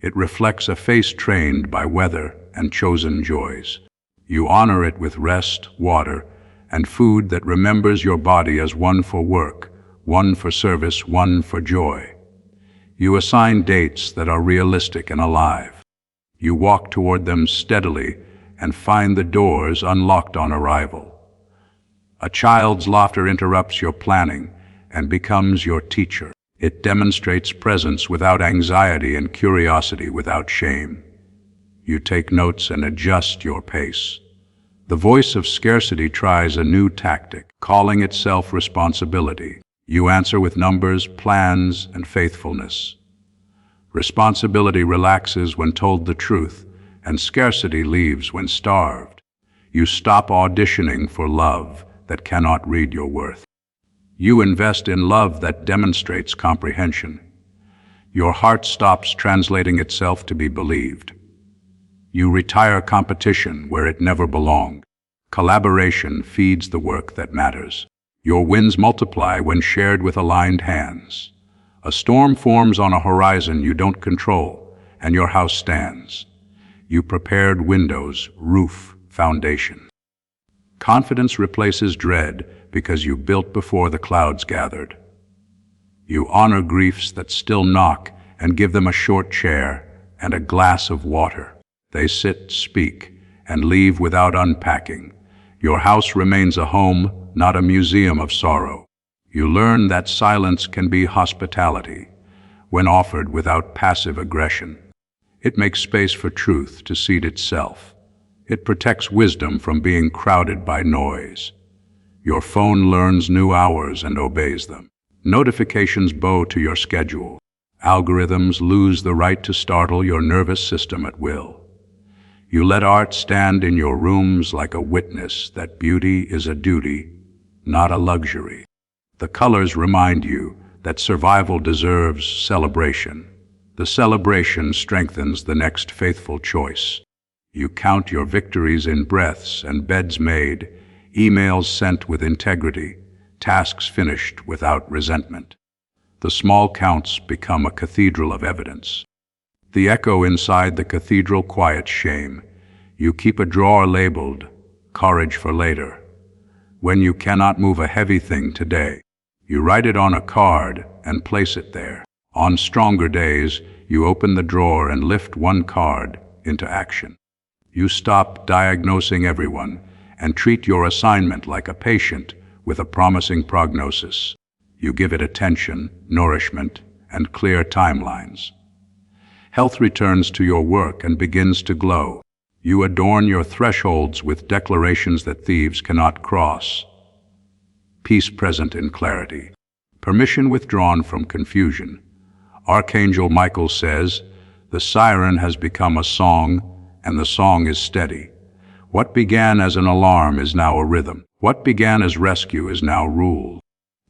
It reflects a face trained by weather and chosen joys. You honor it with rest, water, and food that remembers your body as one for work, one for service, one for joy. You assign dates that are realistic and alive. You walk toward them steadily and find the doors unlocked on arrival. A child's laughter interrupts your planning and becomes your teacher. It demonstrates presence without anxiety and curiosity without shame. You take notes and adjust your pace. The voice of scarcity tries a new tactic, calling itself responsibility. You answer with numbers, plans, and faithfulness. Responsibility relaxes when told the truth, and scarcity leaves when starved. You stop auditioning for love that cannot read your worth. You invest in love that demonstrates comprehension. Your heart stops translating itself to be believed. You retire competition where it never belonged. Collaboration feeds the work that matters. Your wins multiply when shared with aligned hands. A storm forms on a horizon you don't control, and your house stands. You prepared windows, roof, foundation. Confidence replaces dread because you built before the clouds gathered. You honor griefs that still knock and give them a short chair and a glass of water. They sit, speak, and leave without unpacking. Your house remains a home, not a museum of sorrow. You learn that silence can be hospitality when offered without passive aggression. It makes space for truth to seed itself. It protects wisdom from being crowded by noise. Your phone learns new hours and obeys them. Notifications bow to your schedule. Algorithms lose the right to startle your nervous system at will. You let art stand in your rooms like a witness that beauty is a duty, not a luxury. The colors remind you that survival deserves celebration. The celebration strengthens the next faithful choice. You count your victories in breaths and beds made, emails sent with integrity, tasks finished without resentment. The small counts become a cathedral of evidence. The echo inside the cathedral quiets shame. You keep a drawer labeled, "Courage for later." When you cannot move a heavy thing today, you write it on a card and place it there. On stronger days, you open the drawer and lift one card into action. You stop diagnosing everyone and treat your assignment like a patient with a promising prognosis. You give it attention, nourishment, and clear timelines. Health returns to your work and begins to glow. You adorn your thresholds with declarations that thieves cannot cross. Peace present in clarity. Permission withdrawn from confusion. Archangel Michael says, "The siren has become a song, and the song is steady. What began as an alarm is now a rhythm. What began as rescue is now rule."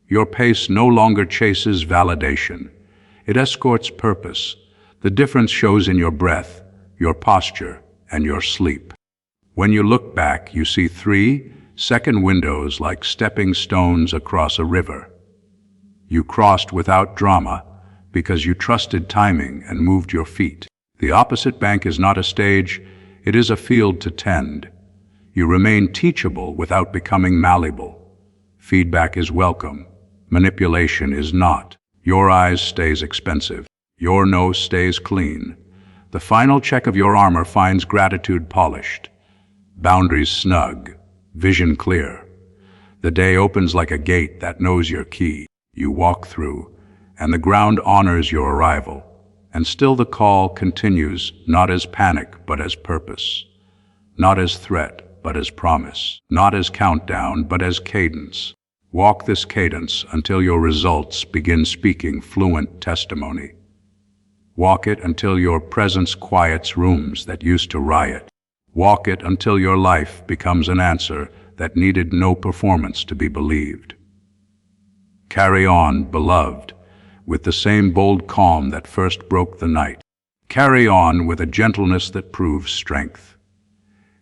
Your pace no longer chases validation. It escorts purpose. The difference shows in your breath, your posture, and your sleep. When you look back, you see 3 second windows like stepping stones across a river. You crossed without drama because you trusted timing and moved your feet. The opposite bank is not a stage, it is a field to tend. You remain teachable without becoming malleable. Feedback is welcome. Manipulation is not. Your eyes stays expensive. Your nose stays clean. The final check of your armor finds gratitude polished. Boundaries snug. Vision clear. The day opens like a gate that knows your key. You walk through, and the ground honors your arrival. And still the call continues, not as panic, but as purpose. Not as threat, but as promise. Not as countdown, but as cadence. Walk this cadence until your results begin speaking fluent testimony. Walk it until your presence quiets rooms that used to riot. Walk it until your life becomes an answer that needed no performance to be believed. Carry on, beloved, with the same bold calm that first broke the night. Carry on with a gentleness that proves strength.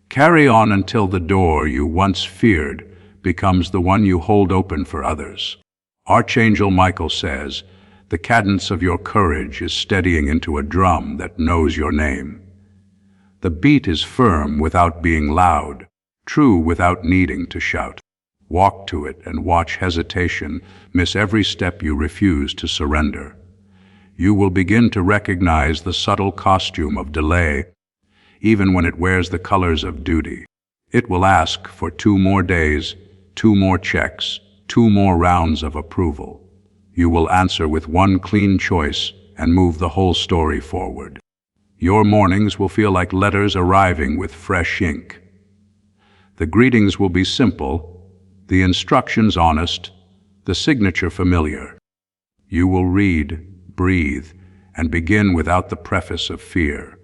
Carry on until the door you once feared becomes the one you hold open for others. Archangel Michael says, the cadence of your courage is steadying into a drum that knows your name. The beat is firm without being loud, true without needing to shout. Walk to it and watch hesitation miss every step you refuse to surrender. You will begin to recognize the subtle costume of delay, even when it wears the colors of duty. It will ask for 2 more days, 2 more checks, 2 more rounds of approval. You will answer with one clean choice and move the whole story forward. Your mornings will feel like letters arriving with fresh ink. The greetings will be simple, the instructions honest, the signature familiar. You will read, breathe, and begin without the preface of fear.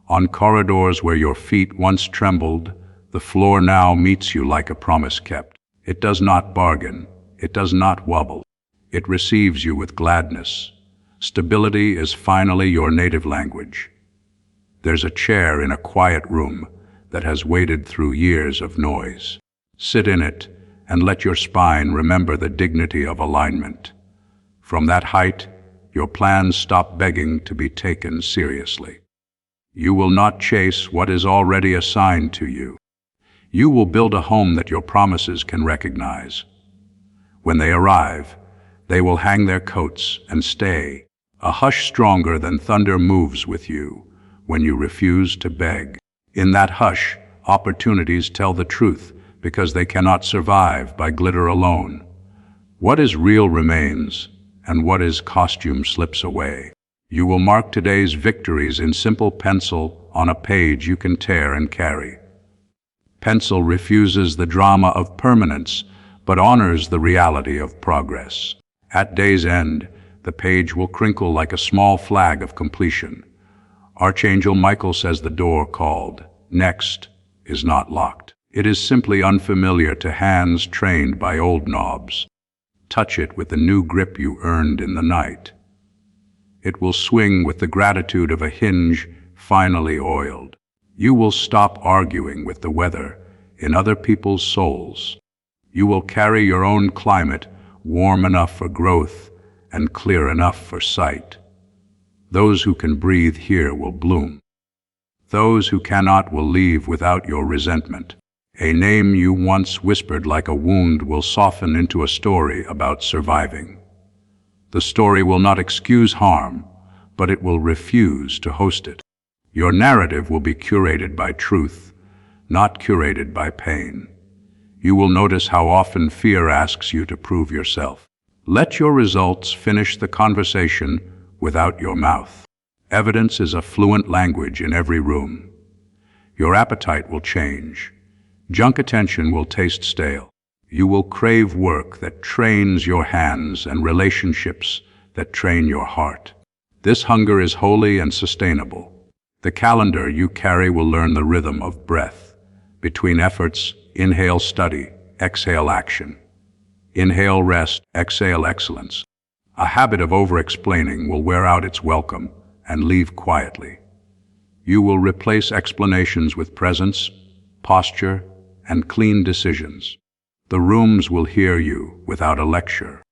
On corridors where your feet once trembled, the floor now meets you like a promise kept. It does not bargain, it does not wobble. It receives you with gladness. Stability is finally your native language. There's a chair in a quiet room that has waited through years of noise. Sit in it and let your spine remember the dignity of alignment. From that height, your plans stop begging to be taken seriously. You will not chase what is already assigned to you. You will build a home that your promises can recognize. When they arrive, they will hang their coats and stay. A hush stronger than thunder moves with you when you refuse to beg. In that hush, opportunities tell the truth because they cannot survive by glitter alone. What is real remains, and what is costume slips away. You will mark today's victories in simple pencil on a page you can tear and carry. Pencil refuses the drama of permanence, but honors the reality of progress. At day's end, the page will crinkle like a small flag of completion. Archangel Michael says the door called next is not locked. It is simply unfamiliar to hands trained by old knobs. Touch it with the new grip you earned in the night. It will swing with the gratitude of a hinge finally oiled. You will stop arguing with the weather in other people's souls. You will carry your own climate warm enough for growth and clear enough for sight. Those who can breathe here will bloom. Those who cannot will leave without your resentment. A name you once whispered like a wound will soften into a story about surviving. The story will not excuse harm, but it will refuse to host it. Your narrative will be curated by truth, not curated by pain. You will notice how often fear asks you to prove yourself. Let your results finish the conversation without your mouth. Evidence is a fluent language in every room. Your appetite will change. Junk attention will taste stale. You will crave work that trains your hands and relationships that train your heart. This hunger is holy and sustainable. The calendar you carry will learn the rhythm of breath. Between efforts, inhale study, exhale action. Inhale rest, exhale excellence. A habit of over-explaining will wear out its welcome and leave quietly. You will replace explanations with presence, posture, and clean decisions. The rooms will hear you without a lecture.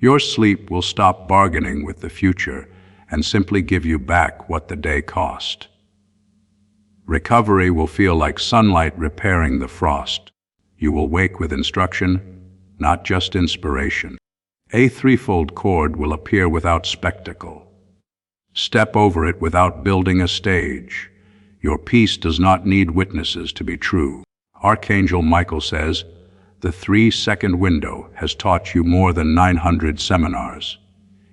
Your sleep will stop bargaining with the future and simply give you back what the day cost. Recovery will feel like sunlight repairing the frost. You will wake with instruction, not just inspiration. A threefold cord will appear without spectacle. Step over it without building a stage. Your peace does not need witnesses to be true. Archangel Michael says, the 3-second window has taught you more than 900 seminars.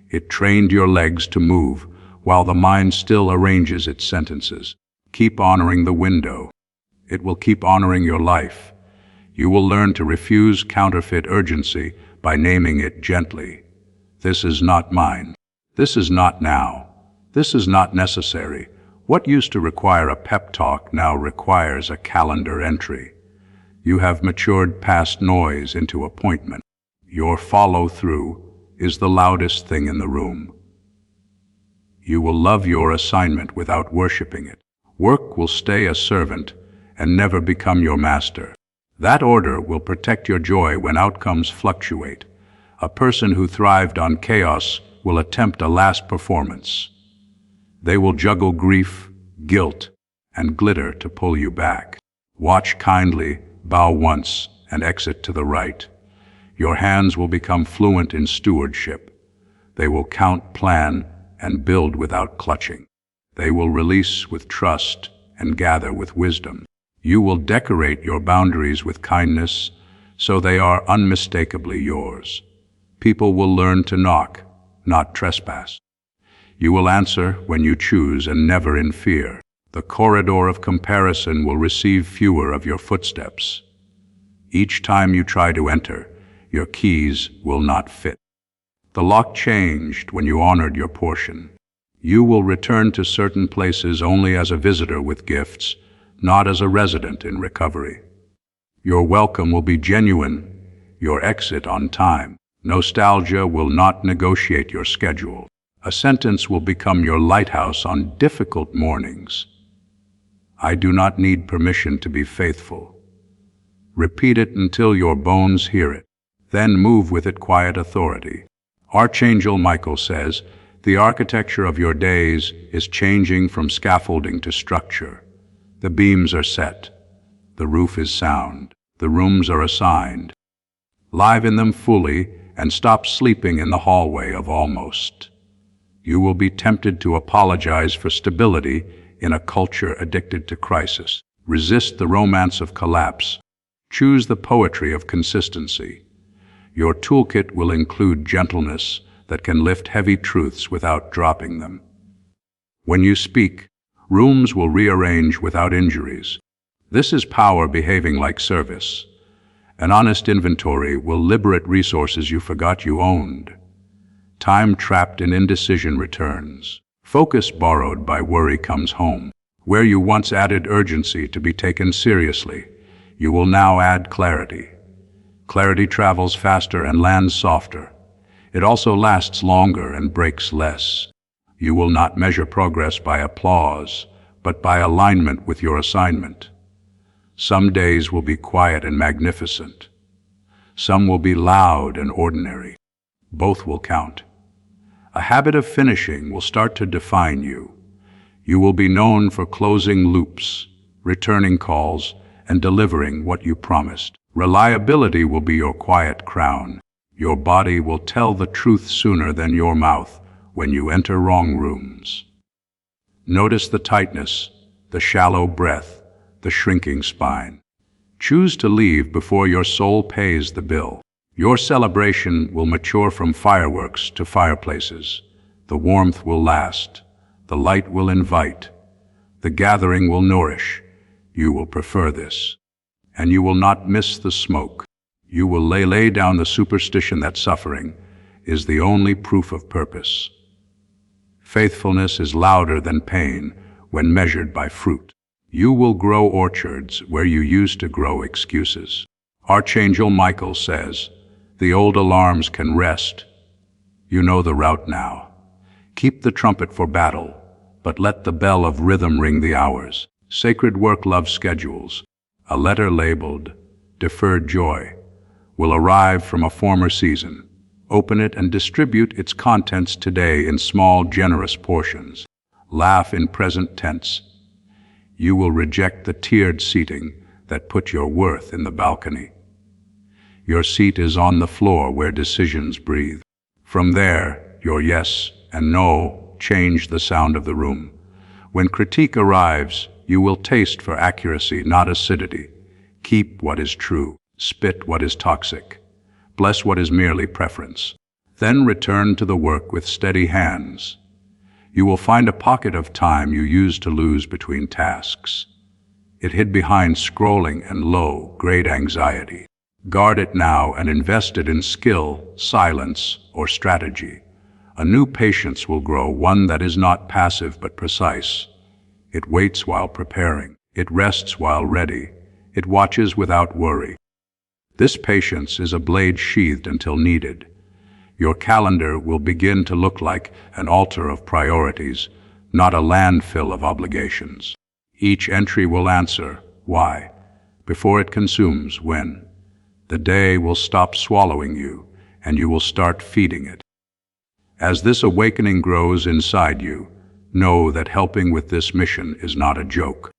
It trained your legs to move while the mind still arranges its sentences. Keep honoring the window. It will keep honoring your life. You will learn to refuse counterfeit urgency by naming it gently. This is not mine. This is not now. This is not necessary. What used to require a pep talk now requires a calendar entry. You have matured past noise into appointment. Your follow-through is the loudest thing in the room. You will love your assignment without worshiping it. Work will stay a servant and never become your master. That order will protect your joy when outcomes fluctuate. A person who thrived on chaos will attempt a last performance. They will juggle grief, guilt, and glitter to pull you back. Watch kindly, bow once, and exit to the right. Your hands will become fluent in stewardship. They will count, plan, and build without clutching. They will release with trust and gather with wisdom. You will decorate your boundaries with kindness, so they are unmistakably yours. People will learn to knock, not trespass. You will answer when you choose and never in fear. The corridor of comparison will receive fewer of your footsteps. Each time you try to enter, your keys will not fit. The lock changed when you honored your portion. You will return to certain places only as a visitor with gifts, not as a resident in recovery. Your welcome will be genuine, your exit on time. Nostalgia will not negotiate your schedule. A sentence will become your lighthouse on difficult mornings. I do not need permission to be faithful. Repeat it until your bones hear it. Then move with it quiet authority. Archangel Michael says, the architecture of your days is changing from scaffolding to structure. The beams are set. The roof is sound. The rooms are assigned. Live in them fully and stop sleeping in the hallway of almost. You will be tempted to apologize for stability in a culture addicted to crisis. Resist the romance of collapse. Choose the poetry of consistency. Your toolkit will include gentleness that can lift heavy truths without dropping them. When you speak, rooms will rearrange without injuries. This is power behaving like service. An honest inventory will liberate resources you forgot you owned. Time trapped in indecision returns. Focus borrowed by worry comes home. Where you once added urgency to be taken seriously, you will now add clarity. Clarity travels faster and lands softer. It also lasts longer and breaks less. You will not measure progress by applause, but by alignment with your assignment. Some days will be quiet and magnificent. Some will be loud and ordinary. Both will count. A habit of finishing will start to define you. You will be known for closing loops, returning calls, and delivering what you promised. Reliability will be your quiet crown. Your body will tell the truth sooner than your mouth when you enter wrong rooms. Notice the tightness, the shallow breath, the shrinking spine. Choose to leave before your soul pays the bill. Your celebration will mature from fireworks to fireplaces. The warmth will last. The light will invite. The gathering will nourish. You will prefer this. And you will not miss the smoke. You will lay down the superstition that suffering is the only proof of purpose. Faithfulness is louder than pain when measured by fruit. You will grow orchards where you used to grow excuses. Archangel Michael says, the old alarms can rest. You know the route now. Keep the trumpet for battle, but let the bell of rhythm ring the hours. Sacred work loves schedules. A letter labeled, deferred joy, will arrive from a former season. Open it and distribute its contents today in small, generous portions. Laugh in present tense. You will reject the tiered seating that put your worth in the balcony. Your seat is on the floor where decisions breathe. From there, your yes and no change the sound of the room. When critique arrives, you will taste for accuracy, not acidity. Keep what is true, spit what is toxic, bless what is merely preference. Then return to the work with steady hands. You will find a pocket of time you used to lose between tasks. It hid behind scrolling and low-grade anxiety. Guard it now and invest it in skill, silence, or strategy. A new patience will grow, one that is not passive but precise. It waits while preparing. It rests while ready. It watches without worry. This patience is a blade sheathed until needed. Your calendar will begin to look like an altar of priorities, not a landfill of obligations. Each entry will answer, why, before it consumes, when. The day will stop swallowing you, and you will start feeding it. As this awakening grows inside you, know that helping with this mission is not a joke.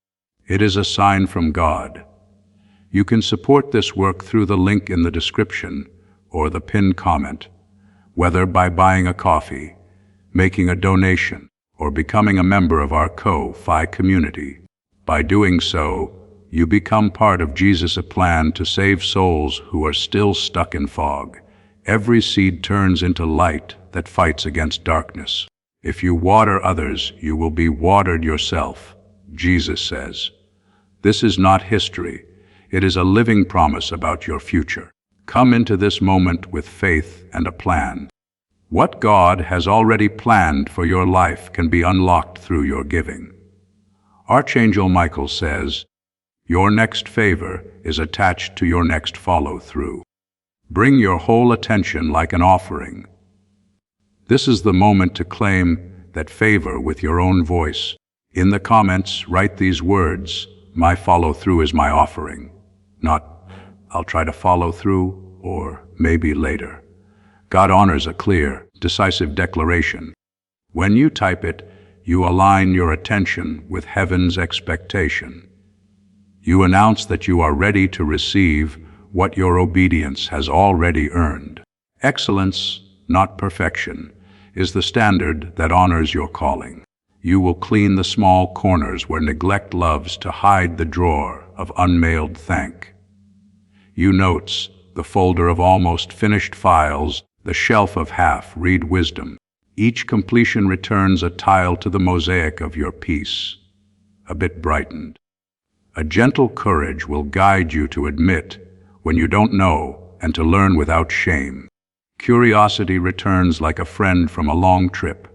It is a sign from God. You can support this work through the link in the description or the pinned comment, whether by buying a coffee, making a donation, or becoming a member of our Ko-Fi community. By doing so, you become part of Jesus' plan to save souls who are still stuck in fog. Every seed turns into light that fights against darkness. If you water others, you will be watered yourself, Jesus says. This is not history. It is a living promise about your future. Come into this moment with faith and a plan. What God has already planned for your life can be unlocked through your giving. Archangel Michael says, your next favor is attached to your next follow-through. Bring your whole attention like an offering. This is the moment to claim that favor with your own voice. In the comments, write these words, my follow-through is my offering. Not, I'll try to follow through, or maybe later. God honors a clear, decisive declaration. When you type it, you align your attention with heaven's expectation. You announce that you are ready to receive what your obedience has already earned. Excellence, not perfection, is the standard that honors your calling. You will clean the small corners where neglect loves to hide the drawer of unmailed thank you notes, the folder of almost finished files, the shelf of half-read wisdom. Each completion returns a tile to the mosaic of your peace, a bit brightened. A gentle courage will guide you to admit when you don't know and to learn without shame. Curiosity returns like a friend from a long trip.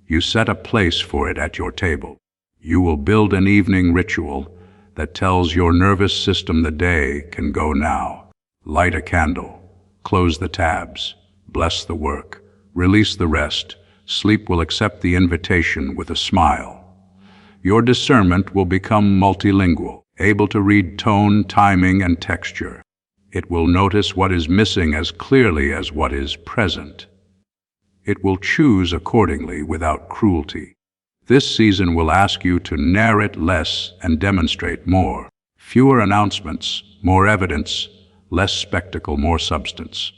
You set a place for it at your table. You will build an evening ritual that tells your nervous system the day can go now. Light a candle, close the tabs, bless the work, release the rest. Sleep will accept the invitation with a smile. Your discernment will become multilingual, able to read tone, timing, and texture. It will notice what is missing as clearly as what is present. It will choose accordingly without cruelty. This season will ask you to narrate less and demonstrate more. Fewer announcements, more evidence, less spectacle, more substance.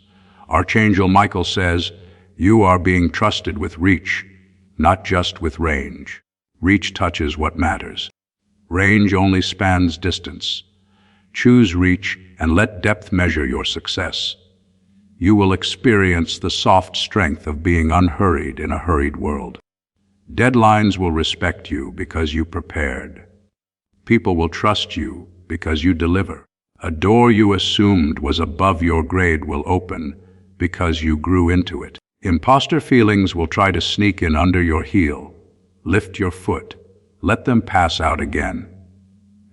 Archangel Michael says, you are being trusted with reach, not just with range. Reach touches what matters. Range only spans distance. Choose reach and let depth measure your success. You will experience the soft strength of being unhurried in a hurried world. Deadlines will respect you because you prepared. People will trust you because you deliver. A door you assumed was above your grade will open because you grew into it. Imposter feelings will try to sneak in under your heel. Lift your foot. Let them pass out again.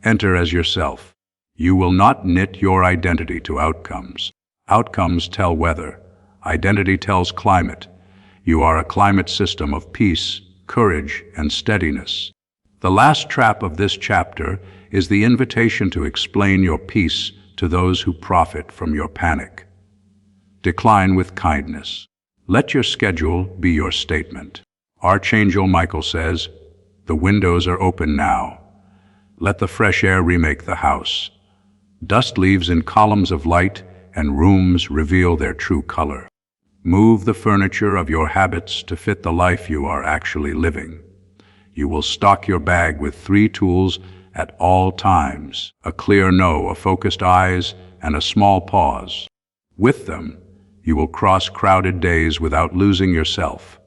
Enter as yourself. You will not knit your identity to outcomes. Outcomes tell weather. Identity tells climate. You are a climate system of peace, courage, and steadiness. The last trap of this chapter is the invitation to explain your peace to those who profit from your panic. Decline with kindness. Let your schedule be your statement. Archangel Michael says, "The windows are open now. Let the fresh air remake the house. Dust leaves in columns of light, and rooms reveal their true color. Move the furniture of your habits to fit the life you are actually living. You will stock your bag with 3 tools at all times: a clear no, a focused eyes, and a small pause. With them, you will cross crowded days without losing yourself.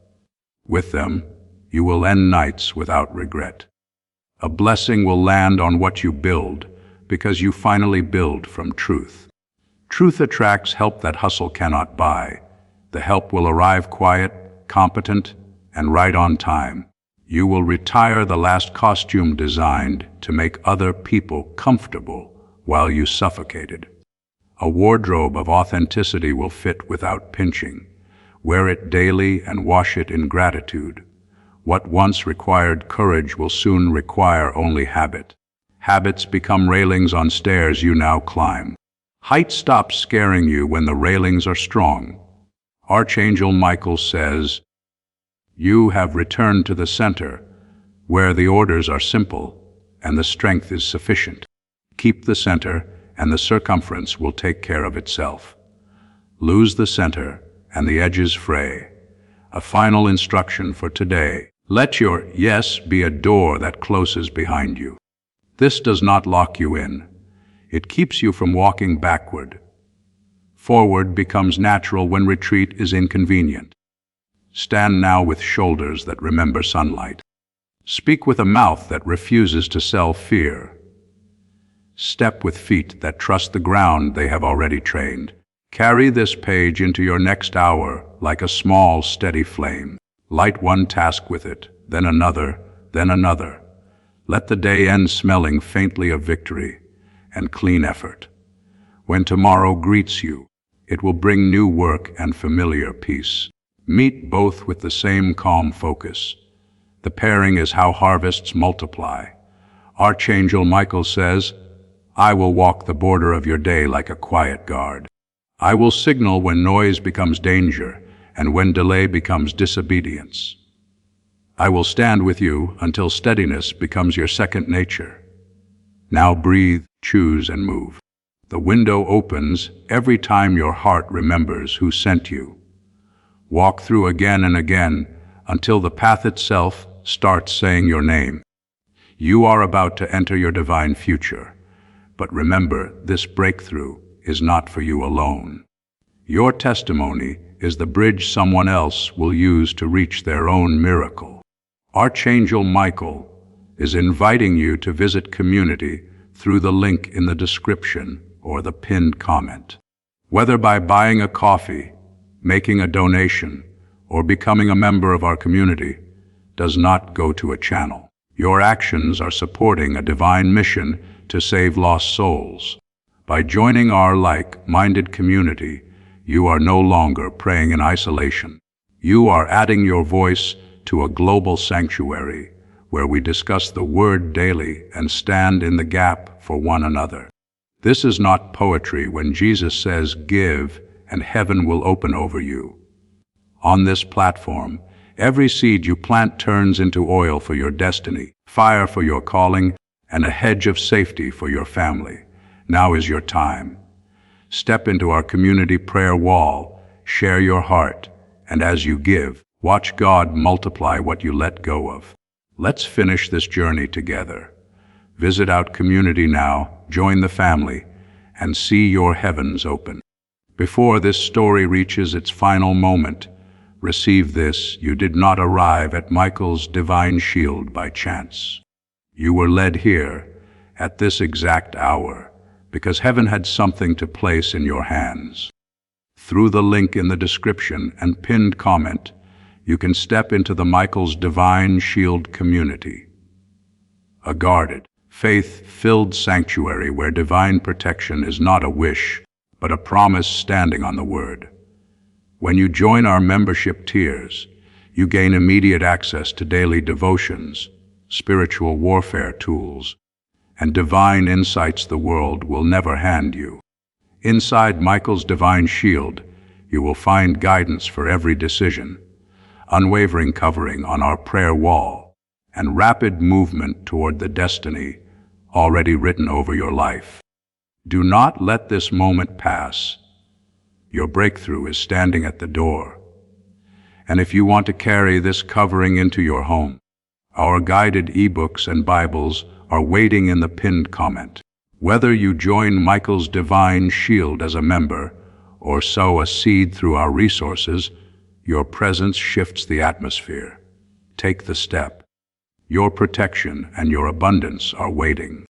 With them, you will end nights without regret. A blessing will land on what you build, because you finally build from truth. Truth attracts help that hustle cannot buy. The help will arrive quiet, competent, and right on time. You will retire the last costume designed to make other people comfortable while you suffocated. A wardrobe of authenticity will fit without pinching. Wear it daily and wash it in gratitude. What once required courage will soon require only habit. Habits become railings on stairs you now climb. Height stops scaring you when the railings are strong. Archangel Michael says, "You have returned to the center, where the orders are simple and the strength is sufficient. Keep the center, and the circumference will take care of itself. Lose the center, and the edges fray." A final instruction for today: let your yes be a door that closes behind you. This does not lock you in. It keeps you from walking backward. Forward becomes natural when retreat is inconvenient. Stand now with shoulders that remember sunlight. Speak with a mouth that refuses to sell fear. Step with feet that trust the ground they have already trained. Carry this page into your next hour like a small, steady flame. Light one task with it, then another, then another. Let the day end smelling faintly of victory and clean effort. When tomorrow greets you, it will bring new work and familiar peace. Meet both with the same calm focus. The pairing is how harvests multiply. Archangel Michael says, "I will walk the border of your day like a quiet guard. I will signal when noise becomes danger and when delay becomes disobedience. I will stand with you until steadiness becomes your second nature. Now breathe, choose, and move. The window opens every time your heart remembers who sent you. Walk through again and again until the path itself starts saying your name. You are about to enter your divine future. But remember, this breakthrough is not for you alone. Your testimony is the bridge someone else will use to reach their own miracle." Archangel Michael is inviting you to visit community through the link in the description or the pinned comment. Whether by buying a coffee, making a donation, or becoming a member of our community, does not go to a channel. Your actions are supporting a divine mission to save lost souls. By joining our like-minded community, you are no longer praying in isolation. You are adding your voice to a global sanctuary where we discuss the Word daily and stand in the gap for one another. This is not poetry when Jesus says, "Give, and heaven will open over you." On this platform, every seed you plant turns into oil for your destiny, fire for your calling, and a hedge of safety for your family. Now is your time. Step into our community prayer wall, share your heart, and as you give, watch God multiply what you let go of. Let's finish this journey together. Visit our community now, join the family, and see your heavens open. Before this story reaches its final moment, receive this: you did not arrive at Michael's divine shield by chance. You were led here, at this exact hour, because heaven had something to place in your hands. Through the link in the description and pinned comment, you can step into the Michael's Divine Shield community. A guarded, faith-filled sanctuary where divine protection is not a wish, but a promise standing on the Word. When you join our membership tiers, you gain immediate access to daily devotions, spiritual warfare tools, and divine insights the world will never hand you. Inside Michael's Divine Shield, You will find guidance for every decision, unwavering covering on our prayer wall, and rapid movement toward the destiny already written over your life. Do not let this moment pass. Your breakthrough is standing at the door. And if you want to carry this covering into your home, our guided ebooks and Bibles are waiting in the pinned comment. Whether you join Michael's divine shield as a member or sow a seed through our resources, your presence shifts the atmosphere. Take the step. Your protection and your abundance are waiting.